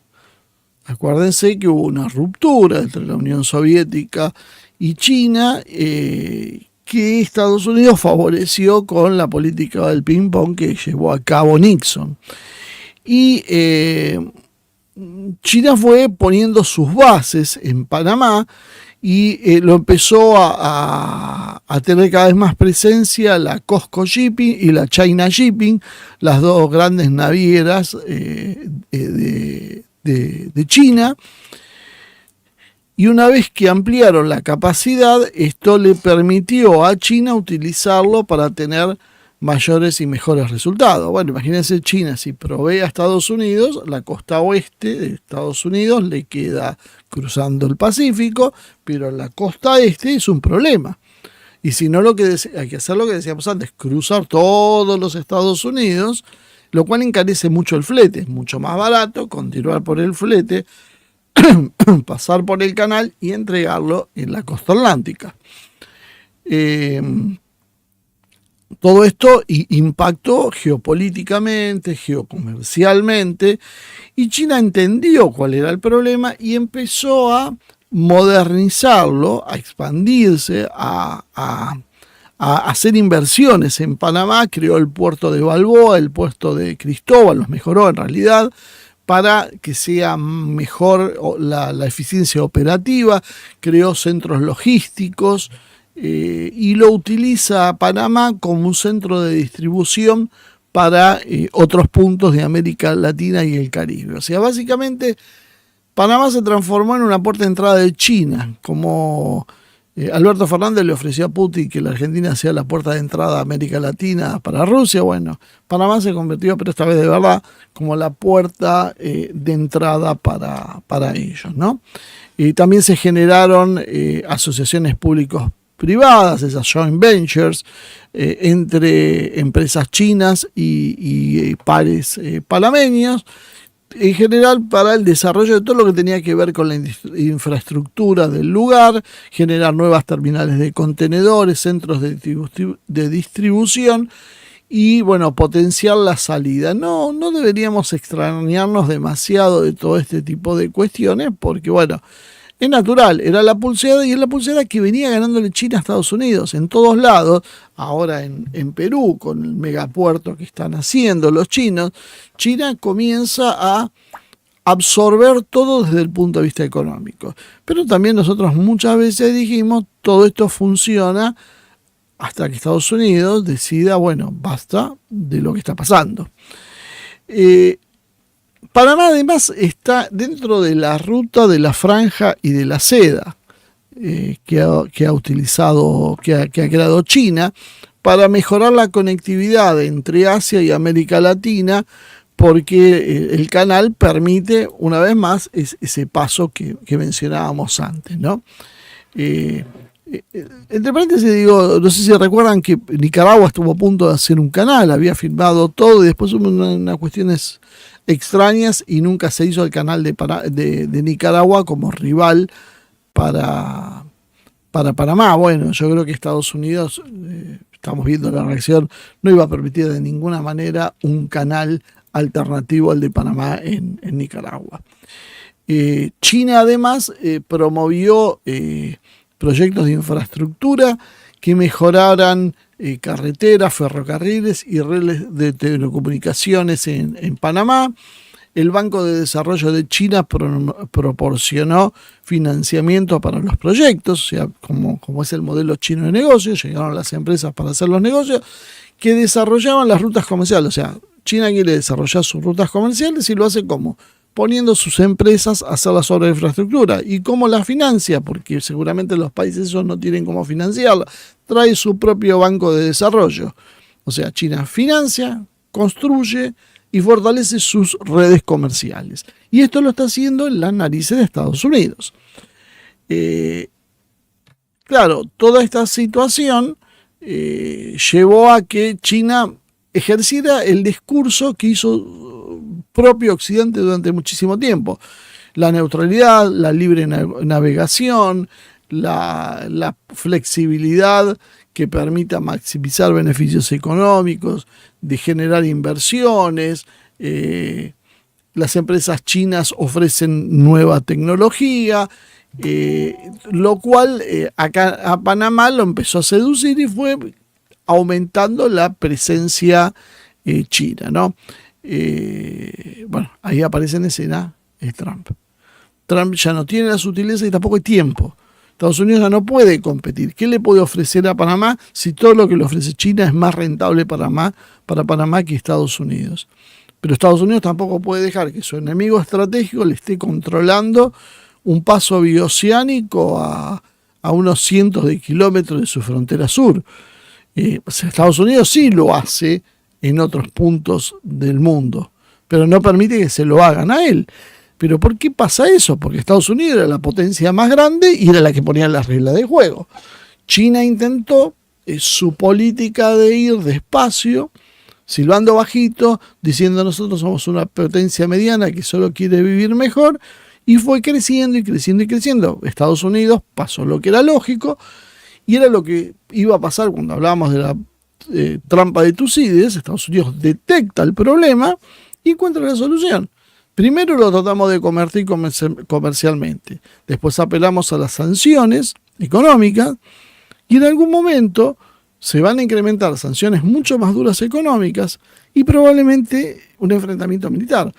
Acuérdense que hubo una ruptura entre la Unión Soviética y China, que Estados Unidos favoreció con la política del ping-pong que llevó a cabo Nixon. Y China fue poniendo sus bases en Panamá y lo empezó a tener cada vez más presencia la COSCO Shipping y la China Shipping, las dos grandes navieras de China. Y una vez que ampliaron la capacidad, esto le permitió a China utilizarlo para tener mayores y mejores resultados. Bueno, imagínense China, si provee a Estados Unidos, la costa oeste de Estados Unidos le queda cruzando el Pacífico, pero la costa este es un problema. Y si no, hay que hacer lo que decíamos antes, cruzar todos los Estados Unidos, lo cual encarece mucho el flete. Es mucho más barato continuar por el flete, pasar por el canal y entregarlo en la costa atlántica. Todo esto impactó geopolíticamente, geocomercialmente, y China entendió cuál era el problema y empezó a modernizarlo, a expandirse, a hacer inversiones en Panamá. Creó el puerto de Balboa, el puerto de Cristóbal, los mejoró en realidad, para que sea mejor la eficiencia operativa. Creó centros logísticos, y lo utiliza Panamá como un centro de distribución para otros puntos de América Latina y el Caribe. O sea, básicamente Panamá se transformó en una puerta de entrada de China, como Alberto Fernández le ofreció a Putin que la Argentina sea la puerta de entrada a América Latina para Rusia. Bueno, Panamá se convirtió, pero esta vez de verdad, como la puerta de entrada para ellos, ¿no? Y también se generaron asociaciones públicos-privadas, esas joint ventures, entre empresas chinas y pares panameños, en general para el desarrollo de todo lo que tenía que ver con la infraestructura del lugar, generar nuevas terminales de contenedores, centros de distribución y, bueno, potenciar la salida. No deberíamos extrañarnos demasiado de todo este tipo de cuestiones porque, bueno, es natural, era la pulseada y es la pulseada que venía ganándole China a Estados Unidos en todos lados. Ahora en Perú, con el megapuerto que están haciendo los chinos, China comienza a absorber todo desde el punto de vista económico. Pero también nosotros muchas veces dijimos, todo esto funciona hasta que Estados Unidos decida, bueno, basta de lo que está pasando. Panamá además está dentro de la ruta de la franja y de la seda que ha utilizado, que ha creado China para mejorar la conectividad entre Asia y América Latina, porque el canal permite, una vez más, ese paso que mencionábamos antes, ¿no? Entre paréntesis digo, no sé si recuerdan que Nicaragua estuvo a punto de hacer un canal, había firmado todo y después hubo unas cuestiones extrañas y nunca se hizo el canal de Nicaragua como rival para Panamá. Bueno, yo creo que Estados Unidos, estamos viendo la reacción, no iba a permitir de ninguna manera un canal alternativo al de Panamá en Nicaragua. China además promovió proyectos de infraestructura que mejoraran carreteras, ferrocarriles y redes de telecomunicaciones en Panamá. El Banco de Desarrollo de China proporcionó financiamiento para los proyectos, o sea, como es el modelo chino de negocios, llegaron las empresas para hacer los negocios que desarrollaban las rutas comerciales. O sea, China quiere desarrollar sus rutas comerciales y lo hace como poniendo sus empresas a hacer las obras de infraestructura. ¿Y cómo las financia? Porque seguramente los países esos no tienen cómo financiarla. Trae su propio banco de desarrollo. O sea, China financia, construye y fortalece sus redes comerciales. Y esto lo está haciendo en las narices de Estados Unidos. Claro, toda esta situación llevó a que China ejerciera el discurso que hizo propio Occidente durante muchísimo tiempo. La neutralidad, la libre navegación, la flexibilidad que permita maximizar beneficios económicos, de generar inversiones. Las empresas chinas ofrecen nueva tecnología, lo cual acá a Panamá lo empezó a seducir y fue aumentando la presencia china, ¿no? Bueno, ahí aparece en escena Trump. Trump ya no tiene la sutileza y tampoco hay tiempo. Estados Unidos ya no puede competir. ¿Qué le puede ofrecer a Panamá si todo lo que le ofrece China es más rentable para Panamá que Estados Unidos? Pero Estados Unidos tampoco puede dejar que su enemigo estratégico le esté controlando un paso bioceánico a unos cientos de kilómetros de su frontera sur. Estados Unidos sí lo hace en otros puntos del mundo, pero no permite que se lo hagan a él. ¿Pero por qué pasa eso? Porque Estados Unidos era la potencia más grande y era la que ponía las reglas de juego. China intentó su política de ir despacio, silbando bajito, diciendo nosotros somos una potencia mediana que solo quiere vivir mejor, y fue creciendo y creciendo y creciendo. Estados Unidos pasó lo que era lógico y era lo que iba a pasar cuando hablábamos de la trampa de Tucídides. Estados Unidos detecta el problema y encuentra la solución. Primero lo tratamos de convertir comercialmente, después apelamos a las sanciones económicas y en algún momento se van a incrementar sanciones mucho más duras económicas y probablemente un enfrentamiento militar.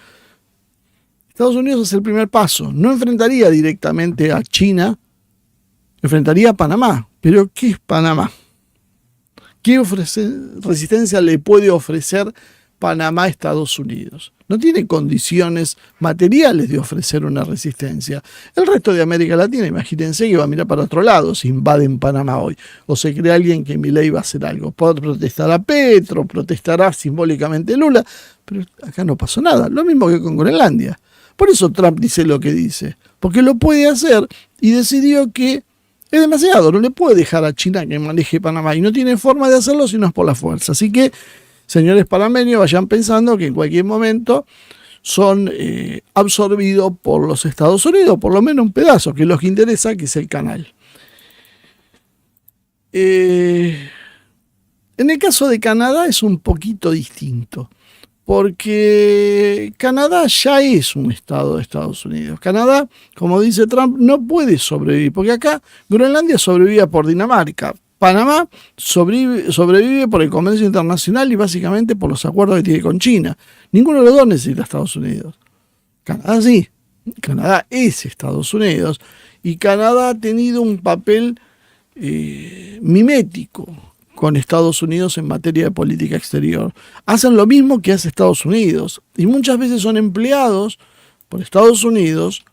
Estados Unidos es el primer paso, no enfrentaría directamente a China, enfrentaría a Panamá. Pero ¿qué es Panamá? ¿Qué resistencia le puede ofrecer Panamá a Estados Unidos? no tiene condiciones materiales de ofrecer una resistencia. El resto de América Latina, imagínense que va a mirar para otro lado si invaden Panamá hoy, o se cree alguien que Milei va a hacer algo. Protestará Petro, protestará simbólicamente Lula, pero acá no pasó nada, lo mismo que con Groenlandia. Por eso Trump dice lo que dice, porque lo puede hacer y decidió que es demasiado, no le puede dejar a China que maneje Panamá y no tiene forma de hacerlo si no es por la fuerza. Así que, señores panameños, vayan pensando que en cualquier momento son absorbidos por los Estados Unidos, por lo menos un pedazo, que es lo que interesa, que es el canal. En el caso de Canadá es un poquito distinto, porque Canadá ya es un estado de Estados Unidos. Canadá, como dice Trump, no puede sobrevivir, porque acá Groenlandia sobrevivía por Dinamarca. Panamá sobrevive por el comercio internacional y básicamente por los acuerdos que tiene con China. Ninguno de los dos necesita Estados Unidos. Canadá sí. Canadá es Estados Unidos. Y Canadá ha tenido un papel mimético con Estados Unidos en materia de política exterior. Hacen lo mismo que hace Estados Unidos y muchas veces son empleados por Estados Unidos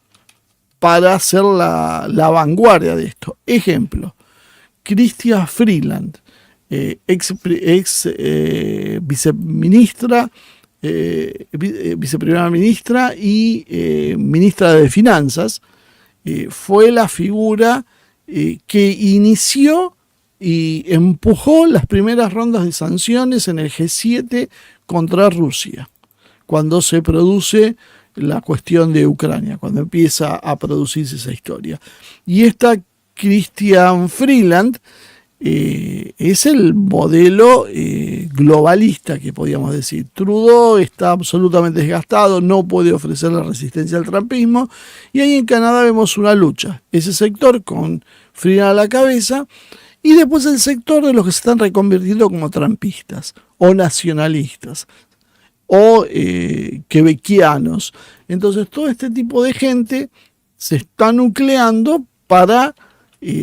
para ser la vanguardia de esto. Ejemplo, Chrystia Freeland, ex viceministra, viceprimera ministra y ministra de Finanzas, fue la figura que inició y empujó las primeras rondas de sanciones en el G7 contra Rusia, cuando se produce la cuestión de Ucrania, cuando empieza a producirse esa historia. Y esta Chrystia Freeland es el modelo globalista que podríamos decir. Trudeau está absolutamente desgastado, no puede ofrecer la resistencia al trumpismo, y ahí en Canadá vemos una lucha. Ese sector con Freeland a la cabeza, y después el sector de los que se están reconvirtiendo como trumpistas o nacionalistas o quebequianos. Entonces todo este tipo de gente se está nucleando para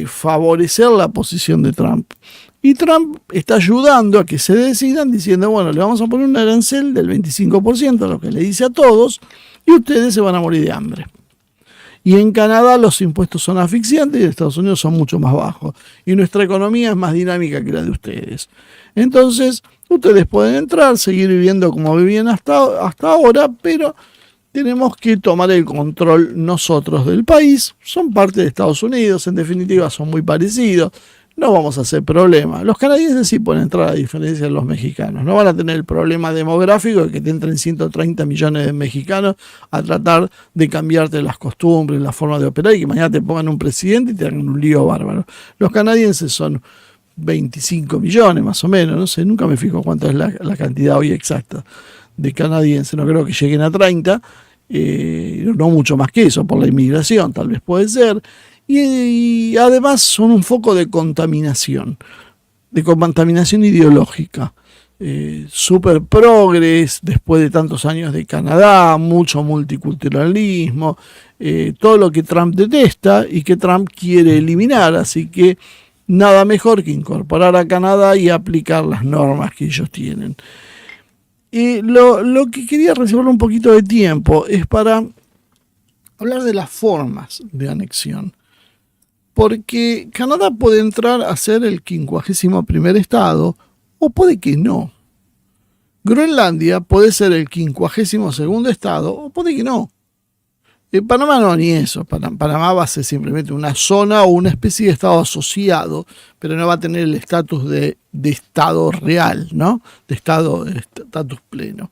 favorecer la posición de Trump. Y Trump está ayudando a que se decidan diciendo, bueno, le vamos a poner un arancel del 25%, lo que le dice a todos, y ustedes se van a morir de hambre. Y en Canadá los impuestos son asfixiantes y en Estados Unidos son mucho más bajos. Y nuestra economía es más dinámica que la de ustedes. Entonces, ustedes pueden entrar, seguir viviendo como vivían hasta ahora, pero tenemos que tomar el control nosotros del país. Son parte de Estados Unidos, en definitiva son muy parecidos. No vamos a hacer problema. Los canadienses sí pueden entrar, a diferencia de los mexicanos. No van a tener el problema demográfico de que te entren 130 millones de mexicanos a tratar de cambiarte las costumbres, la forma de operar y que mañana te pongan un presidente y te hagan un lío bárbaro. Los canadienses son 25 millones más o menos, no sé, nunca me fijo cuánto es la cantidad hoy exacta de canadienses, no creo que lleguen a 30, no mucho más que eso, por la inmigración tal vez puede ser. Y además son un foco de contaminación ideológica. Super progres, después de tantos años de Canadá, mucho multiculturalismo, todo lo que Trump detesta y que Trump quiere eliminar. Así que nada mejor que incorporar a Canadá y aplicar las normas que ellos tienen. Lo que quería reservar un poquito de tiempo es para hablar de las formas de anexión. Porque Canadá puede entrar a ser el 51º estado, o puede que no. Groenlandia puede ser el 52º estado, o puede que no. Panamá no, ni eso. Panamá va a ser simplemente una zona o una especie de estado asociado, pero no va a tener el estatus de estado real, ¿no? De estatus pleno.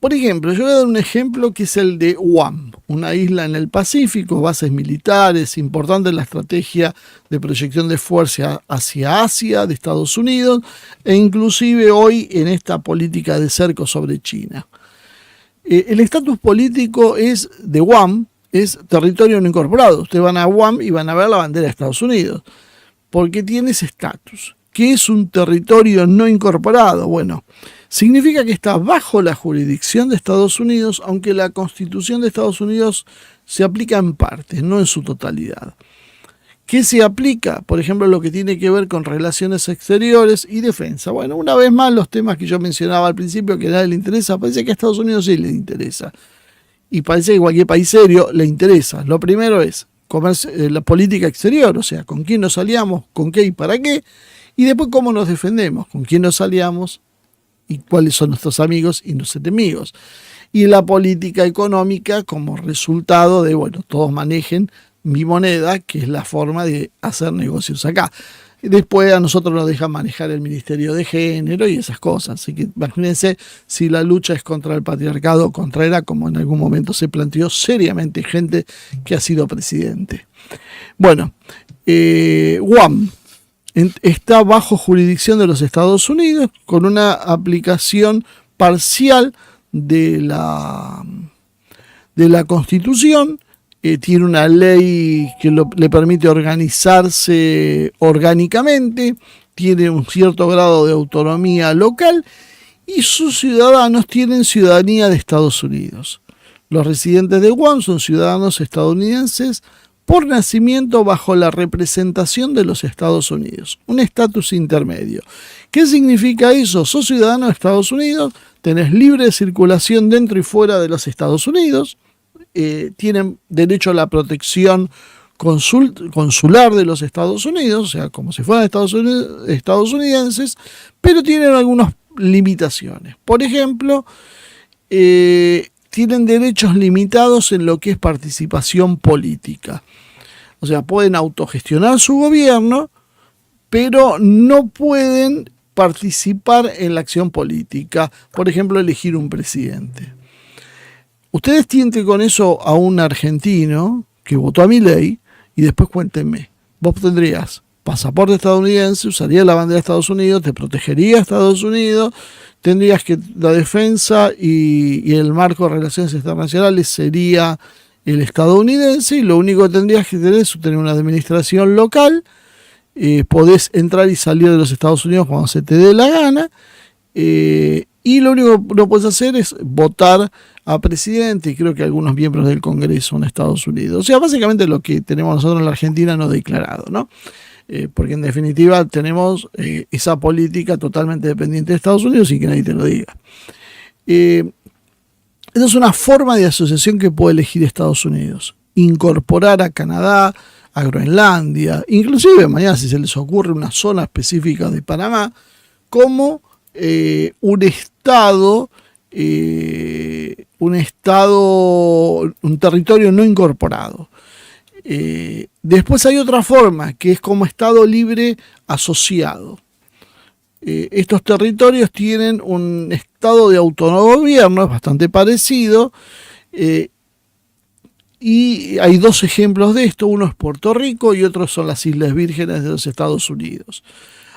Por ejemplo, yo voy a dar un ejemplo que es el de Guam, una isla en el Pacífico, bases militares, importante en la estrategia de proyección de fuerza hacia Asia de Estados Unidos e inclusive hoy en esta política de cerco sobre China. El estatus político de Guam es territorio no incorporado. Ustedes van a Guam y van a ver la bandera de Estados Unidos, porque tiene ese estatus. ¿Qué es un territorio no incorporado? Bueno, significa que está bajo la jurisdicción de Estados Unidos, aunque la Constitución de Estados Unidos se aplica en partes, no en su totalidad. ¿Qué se aplica? Por ejemplo, lo que tiene que ver con relaciones exteriores y defensa. Bueno, una vez más, los temas que yo mencionaba al principio, que a nadie le interesa, parece que a Estados Unidos sí le interesa. Y parece que cualquier país serio le interesa. Lo primero es la política exterior, o sea, con quién nos aliamos, con qué y para qué. Y después cómo nos defendemos, con quién nos aliamos y cuáles son nuestros amigos y nuestros enemigos. Y la política económica como resultado de, bueno, todos manejen mi moneda, que es la forma de hacer negocios acá. Después a nosotros nos dejan manejar el Ministerio de Género y esas cosas. Así que imagínense si la lucha es contra el patriarcado o contra ERA, como en algún momento se planteó seriamente gente que ha sido presidente. Bueno, Guam está bajo jurisdicción de los Estados Unidos con una aplicación parcial de la Constitución. Tiene una ley que le permite organizarse orgánicamente, tiene un cierto grado de autonomía local y sus ciudadanos tienen ciudadanía de Estados Unidos. Los residentes de Guam son ciudadanos estadounidenses por nacimiento bajo la representación de los Estados Unidos, un estatus intermedio. ¿Qué significa eso? Sos ciudadano de Estados Unidos, tenés libre circulación dentro y fuera de los Estados Unidos, tienen derecho a la protección consular de los Estados Unidos, o sea, como si fueran estadounidenses, pero tienen algunas limitaciones. Por ejemplo, tienen derechos limitados en lo que es participación política. O sea, pueden autogestionar su gobierno, pero no pueden participar en la acción política. Por ejemplo, elegir un presidente. Ustedes tienten con eso a un argentino que votó a Milei y después cuéntenme, vos tendrías pasaporte estadounidense, usarías la bandera de Estados Unidos, te protegería a Estados Unidos, tendrías que la defensa y el marco de relaciones internacionales sería el estadounidense y lo único que tendrías que tener es tener una administración local, podés entrar y salir de los Estados Unidos cuando se te dé la gana, y lo único que no puedes hacer es votar a presidente y creo que algunos miembros del Congreso en Estados Unidos. O sea, básicamente lo que tenemos nosotros en la Argentina no declarado, ¿no? Porque en definitiva tenemos esa política totalmente dependiente de Estados Unidos sin que nadie te lo diga. Esa es una forma de asociación que puede elegir Estados Unidos. Incorporar a Canadá, a Groenlandia, inclusive mañana si se les ocurre una zona específica de Panamá, como un territorio no incorporado. Después hay otra forma, que es como Estado libre asociado. Estos territorios tienen un estado de autogobierno, es bastante parecido, y hay dos ejemplos de esto, uno es Puerto Rico y otro son las Islas Vírgenes de los Estados Unidos.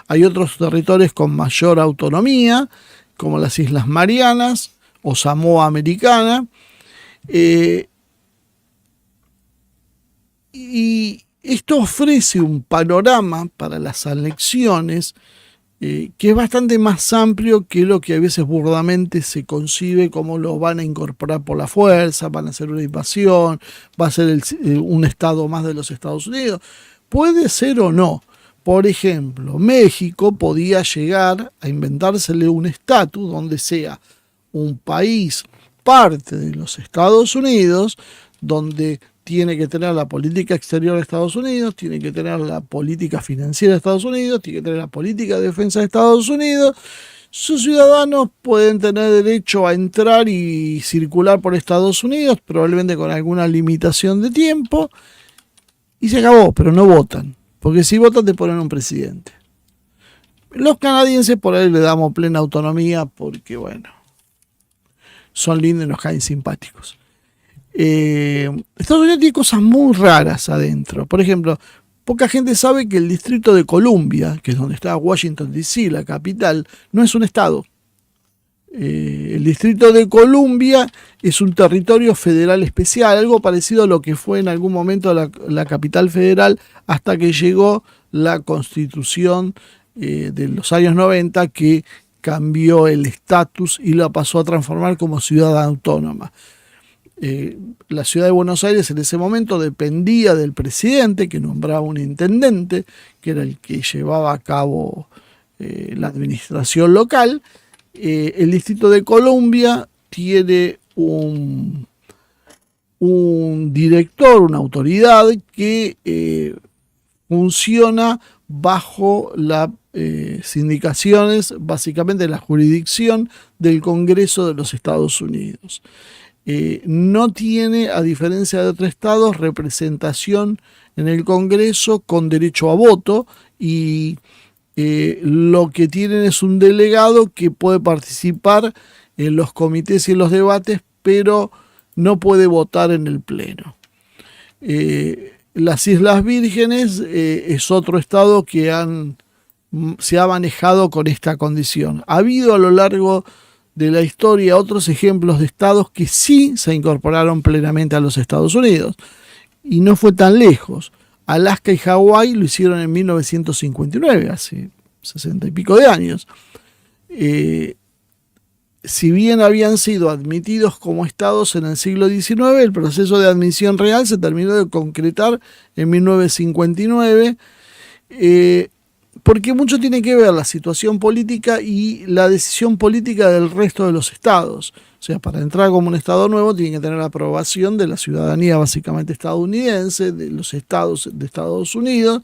Hay otros territorios con mayor autonomía, como las Islas Marianas o Samoa Americana, y esto ofrece un panorama para las anexiones que es bastante más amplio que lo que a veces burdamente se concibe como lo van a incorporar por la fuerza, van a hacer una invasión, va a ser un estado más de los Estados Unidos. Puede ser o no. Por ejemplo, México podía llegar a inventársele un estatus donde sea un país parte de los Estados Unidos, donde tiene que tener la política exterior de Estados Unidos, tiene que tener la política financiera de Estados Unidos, tiene que tener la política de defensa de Estados Unidos. Sus ciudadanos pueden tener derecho a entrar y circular por Estados Unidos, probablemente con alguna limitación de tiempo, y se acabó, pero no votan. Porque si votan te ponen un presidente. Los canadienses por ahí le damos plena autonomía porque, bueno, son lindos y nos caen simpáticos. Estados Unidos tiene cosas muy raras adentro. Por ejemplo, poca gente sabe que el Distrito de Columbia, que es donde está Washington D.C., la capital, no es un estado. El Distrito de Columbia es un territorio federal especial, algo parecido a lo que fue en algún momento la capital federal hasta que llegó la Constitución de los años 90 que cambió el estatus y la pasó a transformar como ciudad autónoma. La ciudad de Buenos Aires en ese momento dependía del presidente, que nombraba un intendente, que era el que llevaba a cabo la administración local. El Distrito de Columbia tiene un director, una autoridad que funciona bajo las indicaciones, básicamente la jurisdicción del Congreso de los Estados Unidos. No tiene, a diferencia de otros estados, representación en el Congreso con derecho a voto, y lo que tienen es un delegado que puede participar en los comités y en los debates, pero no puede votar en el Pleno. Las Islas Vírgenes es otro estado que se ha manejado con esta condición. Ha habido a lo largo de la historia otros ejemplos de estados que sí se incorporaron plenamente a los Estados Unidos, y no fue tan lejos. Alaska y Hawái lo hicieron en 1959, hace 60 y pico de años. Si bien habían sido admitidos como estados en el siglo XIX, el proceso de admisión real se terminó de concretar en 1959, porque mucho tiene que ver la situación política y la decisión política del resto de los estados. O sea, para entrar como un estado nuevo tiene que tener la aprobación de la ciudadanía básicamente estadounidense, de los estados de Estados Unidos,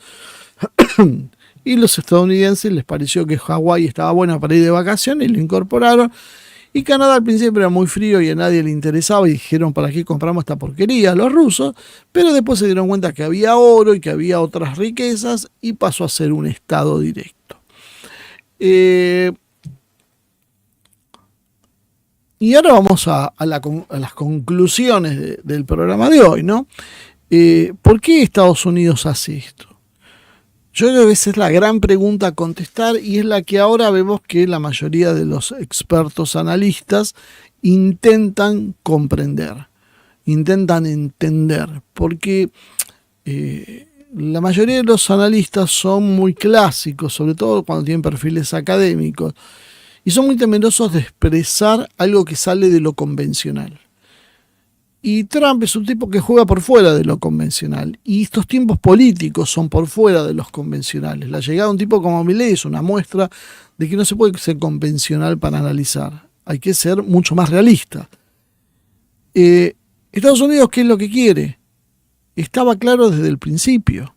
y los estadounidenses les pareció que Hawái estaba buena para ir de vacaciones y lo incorporaron. Y Canadá al principio era muy frío y a nadie le interesaba, y dijeron, ¿para qué compramos esta porquería los rusos? Pero después se dieron cuenta que había oro y que había otras riquezas, y pasó a ser un estado directo. Y ahora vamos a las conclusiones del programa de hoy, ¿no? ¿Por qué Estados Unidos hace esto? Yo creo que esa es la gran pregunta a contestar, y es la que ahora vemos que la mayoría de los expertos analistas intentan comprender, intentan entender, porque la mayoría de los analistas son muy clásicos, sobre todo cuando tienen perfiles académicos, y son muy temerosos de expresar algo que sale de lo convencional. Y Trump es un tipo que juega por fuera de lo convencional, y estos tiempos políticos son por fuera de los convencionales. La llegada de un tipo como Milei es una muestra de que no se puede ser convencional para analizar, hay que ser mucho más realista. Estados Unidos, ¿qué es lo que quiere? Estaba claro desde el principio.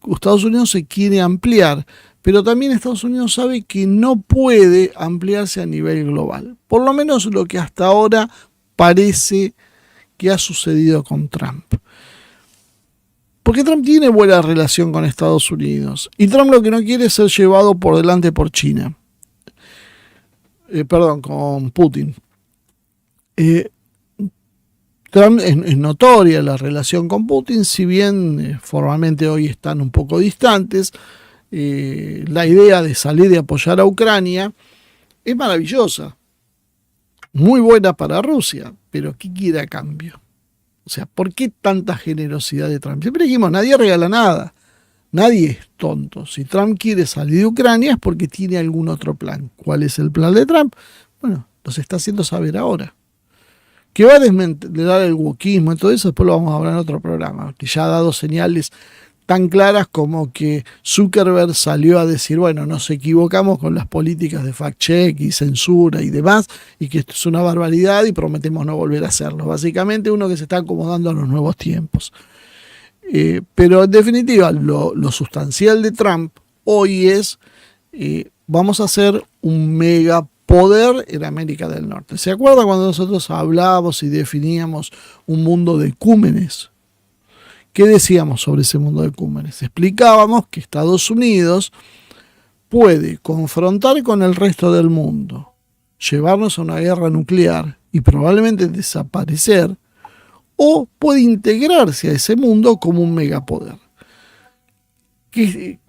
Estados Unidos se quiere ampliar, pero también Estados Unidos sabe que no puede ampliarse a nivel global. Por lo menos lo que hasta ahora parece que ha sucedido con Trump. Porque Trump tiene buena relación con Estados Unidos, y Trump lo que no quiere es ser llevado por delante por China. Con Putin. Trump es notoria la relación con Putin, si bien formalmente hoy están un poco distantes. La idea de salir y apoyar a Ucrania es maravillosa, muy buena para Rusia, pero ¿qué quiere a cambio? O sea, ¿por qué tanta generosidad de Trump? Siempre dijimos, nadie regala nada, nadie es tonto. Si Trump quiere salir de Ucrania es porque tiene algún otro plan. ¿Cuál es el plan de Trump? Bueno, los está haciendo saber ahora. Que va a desmantelar el wokismo y todo eso, después lo vamos a hablar en otro programa, que ya ha dado señales tan claras como que Zuckerberg salió a decir, bueno, nos equivocamos con las políticas de fact-check y censura y demás, y que esto es una barbaridad y prometemos no volver a hacerlo. Básicamente uno que se está acomodando a los nuevos tiempos. Pero en definitiva, lo sustancial de Trump hoy es, vamos a hacer un megapoder en América del Norte. ¿Se acuerda cuando nosotros hablábamos y definíamos un mundo de ecúmenes? ¿Qué decíamos sobre ese mundo de ecúmenes? Explicábamos que Estados Unidos puede confrontar con el resto del mundo, llevarnos a una guerra nuclear y probablemente desaparecer, o puede integrarse a ese mundo como un megapoder.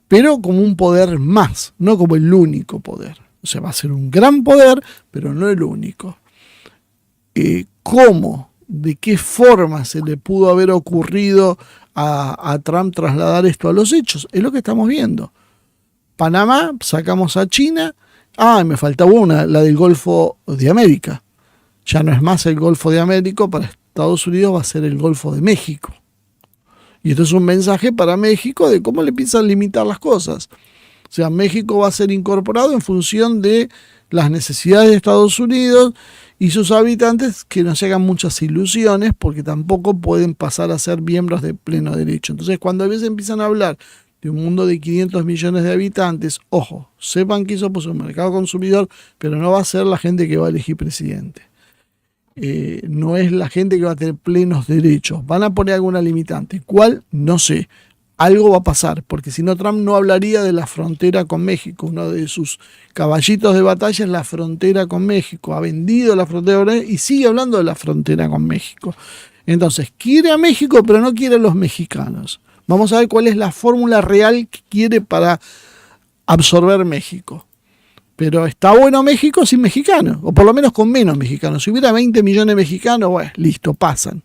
Pero como un poder más, no como el único poder. O sea, va a ser un gran poder, pero no el único. ¿Cómo? ¿De qué forma se le pudo haber ocurrido a Trump trasladar esto a los hechos? Es lo que estamos viendo. Panamá, sacamos a China. Me faltaba una, la del Golfo de América. Ya no es más el Golfo de América Estados Unidos va a ser el Golfo de México. Y esto es un mensaje para México de cómo le piensan limitar las cosas. O sea, México va a ser incorporado en función de las necesidades de Estados Unidos y sus habitantes, que no se hagan muchas ilusiones porque tampoco pueden pasar a ser miembros de pleno derecho. Entonces, cuando a veces empiezan a hablar de un mundo de 500 millones de habitantes, ojo, sepan que eso pues, es un mercado consumidor, pero no va a ser la gente que va a elegir presidente. No es la gente que va a tener plenos derechos. Van a poner alguna limitante. ¿Cuál? No sé. Algo va a pasar, porque si no Trump no hablaría de la frontera con México. Uno de sus caballitos de batalla es la frontera con México. Ha vendido la frontera y sigue hablando de la frontera con México. Entonces, quiere a México, pero no quiere a los mexicanos. Vamos a ver cuál es la fórmula real que quiere para absorber México. Pero está bueno México sin mexicanos, o por lo menos con menos mexicanos. Si hubiera 20 millones de mexicanos, bueno, listo, pasan.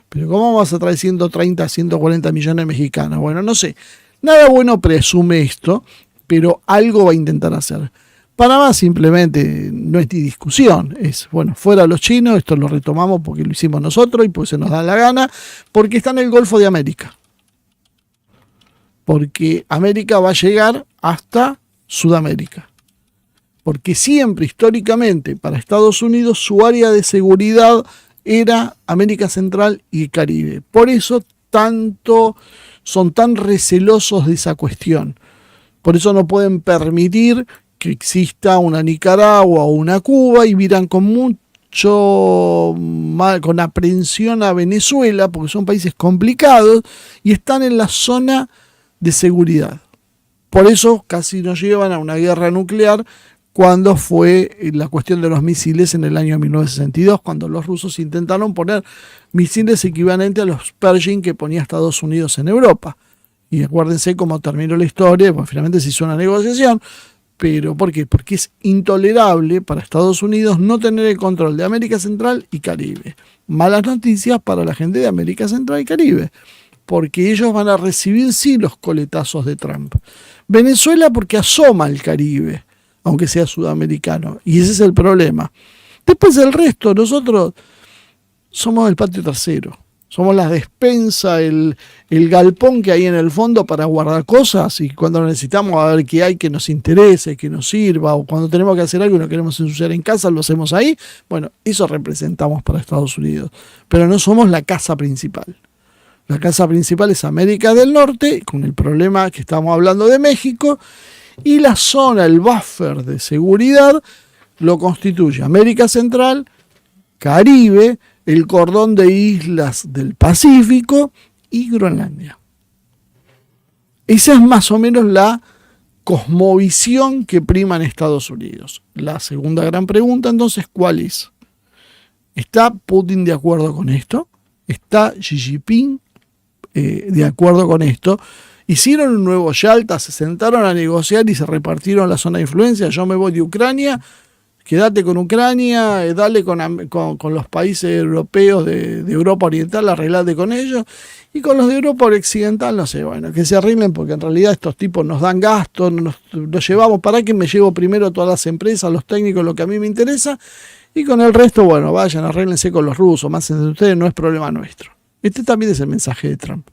Pero ¿cómo vamos a traer 130, 140 millones de mexicanos? Bueno, no sé. Nada bueno presume esto, pero algo va a intentar hacer. Panamá simplemente no es ni discusión. Es, bueno, fuera los chinos, esto lo retomamos porque lo hicimos nosotros y pues se nos da la gana, porque está en el Golfo de América. Porque América va a llegar hasta Sudamérica. Porque siempre, históricamente, para Estados Unidos, su área de seguridad era América Central y Caribe. Por eso son tan recelosos de esa cuestión. Por eso no pueden permitir que exista una Nicaragua o una Cuba y miran con aprehensión a Venezuela, porque son países complicados y están en la zona de seguridad. Por eso casi nos llevan a una guerra nuclear cuando fue la cuestión de los misiles en el año 1962, cuando los rusos intentaron poner misiles equivalentes a los Pershing que ponía Estados Unidos en Europa. Y acuérdense cómo terminó la historia, pues finalmente se hizo una negociación. ¿Pero por qué? Porque es intolerable para Estados Unidos no tener el control de América Central y Caribe. Malas noticias para la gente de América Central y Caribe, porque ellos van a recibir sí los coletazos de Trump. Venezuela porque asoma al Caribe, aunque sea sudamericano, y ese es el problema. Después el resto, nosotros somos el patio trasero, somos la despensa, el galpón que hay en el fondo para guardar cosas, y cuando necesitamos a ver qué hay que nos interese, que nos sirva, o cuando tenemos que hacer algo y no queremos ensuciar en casa, lo hacemos ahí. Bueno, eso representamos para Estados Unidos, pero no somos la casa principal. La casa principal es América del Norte, con el problema que estamos hablando de México, y la zona, el buffer de seguridad, lo constituye América Central, Caribe, el cordón de islas del Pacífico y Groenlandia. Esa es más o menos la cosmovisión que prima en Estados Unidos. La segunda gran pregunta, entonces, ¿cuál es? ¿Está Putin de acuerdo con esto? ¿Está Xi Jinping de acuerdo con esto? Hicieron un nuevo Yalta, se sentaron a negociar y se repartieron la zona de influencia. Yo me voy de Ucrania, quédate con Ucrania, dale con los países europeos de Europa Oriental, arreglate con ellos. Y con los de Europa Occidental, no sé, bueno, que se arreglen porque en realidad estos tipos nos dan gastos, nos llevamos, ¿para qué me llevo primero todas las empresas, los técnicos, lo que a mí me interesa? Y con el resto, bueno, vayan, arréglense con los rusos, más entre ustedes, no es problema nuestro. Este también es el mensaje de Trump.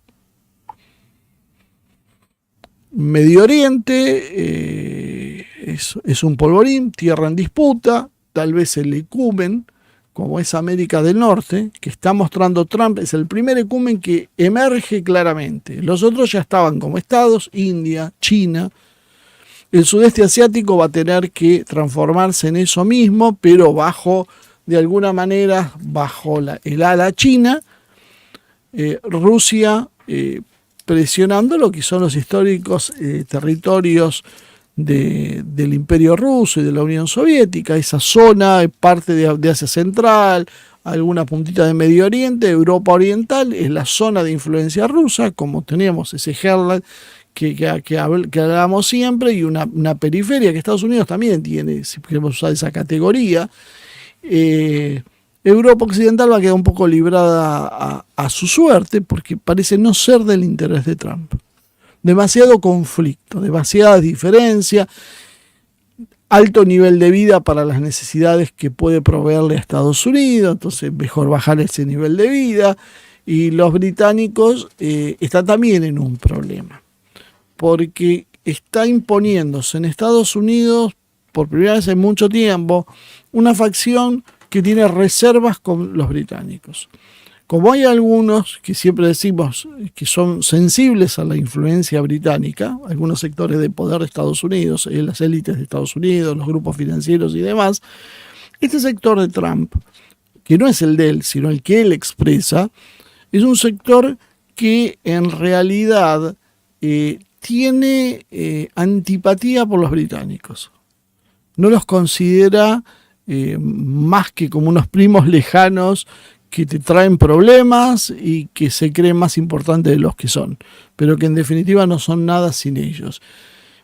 Medio Oriente es un polvorín, tierra en disputa, tal vez el ecumen, como es América del Norte, que está mostrando Trump, es el primer ecumen que emerge claramente. Los otros ya estaban como estados, India, China. El sudeste asiático va a tener que transformarse en eso mismo, pero de alguna manera, bajo el ala china. Rusia presionando lo que son los históricos territorios del Imperio Ruso y de la Unión Soviética, esa zona, parte de Asia Central, alguna puntita de Medio Oriente, Europa Oriental, es la zona de influencia rusa, como teníamos ese Heartland que hablamos siempre, y una periferia que Estados Unidos también tiene, si queremos usar esa categoría. Europa Occidental va a quedar un poco librada a su suerte, porque parece no ser del interés de Trump. Demasiado conflicto, demasiada diferencia. alto nivel de vida para las necesidades que puede proveerle a Estados Unidos, entonces mejor bajar ese nivel de vida. Y los británicos están también en un problema, porque está imponiéndose en Estados Unidos, por primera vez en mucho tiempo, una facción que tiene reservas con los británicos. Como hay algunos que siempre decimos que son sensibles a la influencia británica, algunos sectores de poder de Estados Unidos, las élites de Estados Unidos, los grupos financieros y demás, este sector de Trump, que no es el de él, sino el que él expresa, es un sector que en realidad tiene antipatía por los británicos. No los considera más que como unos primos lejanos que te traen problemas y que se creen más importantes de los que son, pero que en definitiva no son nada sin ellos.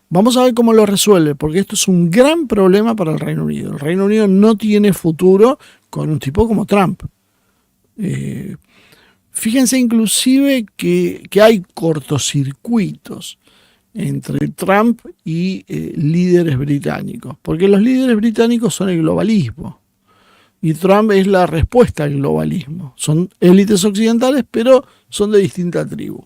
Vamos a ver cómo lo resuelve, porque esto es un gran problema para el Reino Unido. El Reino Unido no tiene futuro con un tipo como Trump. Fíjense inclusive que hay cortocircuitos entre Trump y líderes británicos, porque los líderes británicos son el globalismo y Trump es la respuesta al globalismo. Son élites occidentales, pero son de distinta tribu.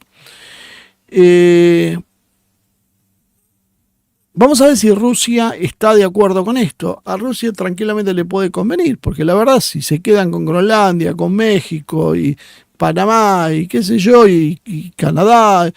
Vamos a ver si Rusia está de acuerdo con esto. A Rusia tranquilamente le puede convenir, porque la verdad, si se quedan con Groenlandia, con México y Panamá y qué sé yo, y Canadá,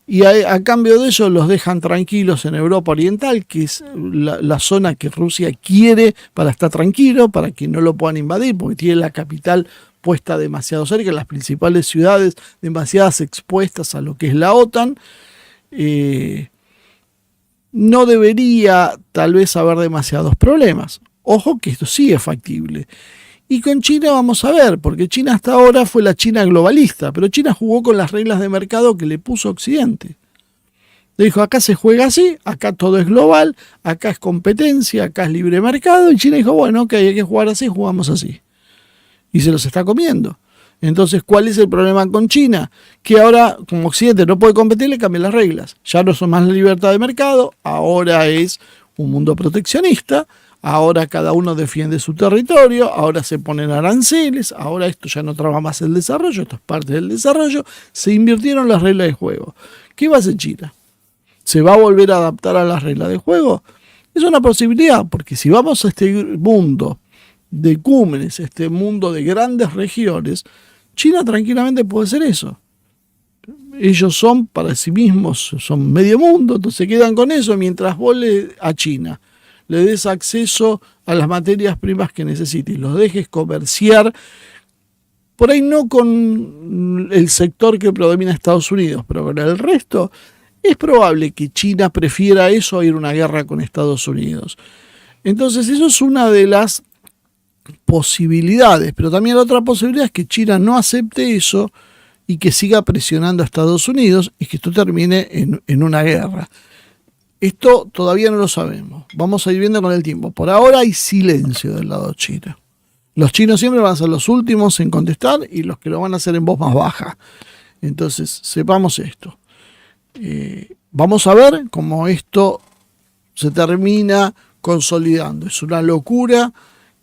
y a cambio de eso los dejan tranquilos en Europa Oriental, que es la zona que Rusia quiere para estar tranquilo, para que no lo puedan invadir, porque tiene la capital puesta demasiado cerca, las principales ciudades demasiadas expuestas a lo que es la OTAN. No debería tal vez haber demasiados problemas. Ojo que esto sí es factible. Y con China vamos a ver, porque China hasta ahora fue la China globalista, pero China jugó con las reglas de mercado que le puso Occidente. Le dijo, acá se juega así, acá todo es global, acá es competencia, acá es libre mercado, y China dijo, bueno, ok, hay que jugar así, jugamos así. Y se los está comiendo. Entonces, ¿cuál es el problema con China? Que ahora, como Occidente no puede competir, le cambian las reglas. Ya no son más la libertad de mercado, ahora es un mundo proteccionista, ahora cada uno defiende su territorio, ahora se ponen aranceles, ahora esto ya no traba más el desarrollo, esto es parte del desarrollo, se invirtieron las reglas de juego. ¿Qué va a hacer China? ¿Se va a volver a adaptar a las reglas de juego? Es una posibilidad, porque si vamos a este mundo de cúmenes, este mundo de grandes regiones, China tranquilamente puede hacer eso. Ellos son para sí mismos, son medio mundo, entonces se quedan con eso mientras vos a China le des acceso a las materias primas que necesites, los dejes comerciar, por ahí no con el sector que predomina en Estados Unidos, pero con el resto, es probable que China prefiera eso a ir a una guerra con Estados Unidos. Entonces eso es una de las posibilidades, pero también la otra posibilidad es que China no acepte eso y que siga presionando a Estados Unidos y que esto termine en una guerra. Esto todavía no lo sabemos, vamos a ir viendo con el tiempo. Por ahora hay silencio del lado chino. Los chinos siempre van a ser los últimos en contestar y los que lo van a hacer en voz más baja. Entonces, sepamos esto. Vamos a ver cómo esto se termina consolidando. Es una locura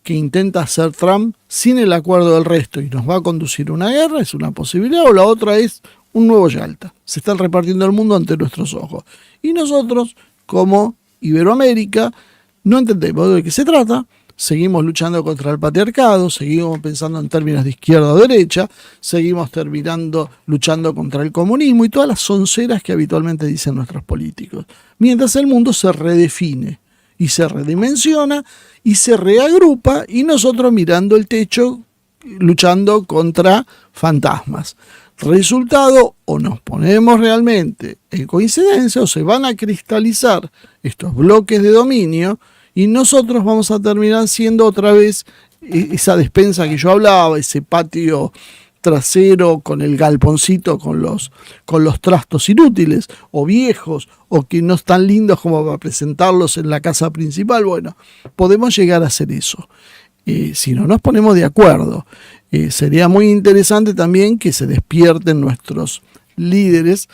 que intenta hacer Trump sin el acuerdo del resto y nos va a conducir a una guerra, es una posibilidad, o la otra es un nuevo Yalta. Se está repartiendo el mundo ante nuestros ojos. Y nosotros, como Iberoamérica, no entendemos de qué se trata, seguimos luchando contra el patriarcado, seguimos pensando en términos de izquierda o derecha, seguimos luchando contra el comunismo y todas las sonceras que habitualmente dicen nuestros políticos. Mientras el mundo se redefine y se redimensiona y se reagrupa y nosotros mirando el techo luchando contra fantasmas. Resultado, o nos ponemos realmente en coincidencia o se van a cristalizar estos bloques de dominio y nosotros vamos a terminar siendo otra vez esa despensa que yo hablaba, ese patio trasero con el galponcito, con los trastos inútiles o viejos o que no están lindos como para presentarlos en la casa principal. Bueno, podemos llegar a hacer eso. Si no nos ponemos de acuerdo, sería muy interesante también que se despierten nuestros líderes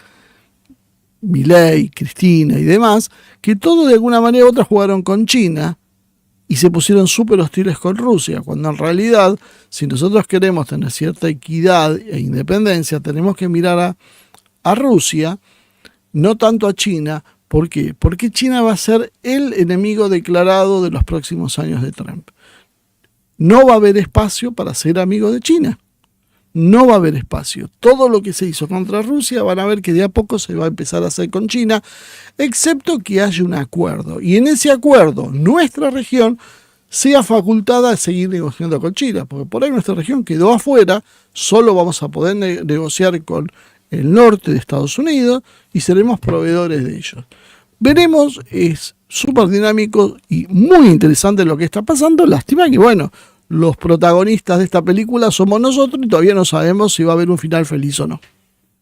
Milei, Cristina y demás, que todos de alguna manera u otra jugaron con China y se pusieron súper hostiles con Rusia, cuando en realidad, si nosotros queremos tener cierta equidad e independencia, tenemos que mirar a Rusia, no tanto a China. ¿Por qué? Porque China va a ser el enemigo declarado de los próximos años de Trump. No va a haber espacio para ser amigo de China. No va a haber espacio. Todo lo que se hizo contra Rusia van a ver que de a poco se va a empezar a hacer con China, excepto que haya un acuerdo. Y en ese acuerdo, nuestra región sea facultada a seguir negociando con China, porque por ahí nuestra región quedó afuera, solo vamos a poder negociar con el norte de Estados Unidos y seremos proveedores de ellos. Veremos, es súper dinámico y muy interesante lo que está pasando. Lástima que, bueno, los protagonistas de esta película somos nosotros y todavía no sabemos si va a haber un final feliz o no.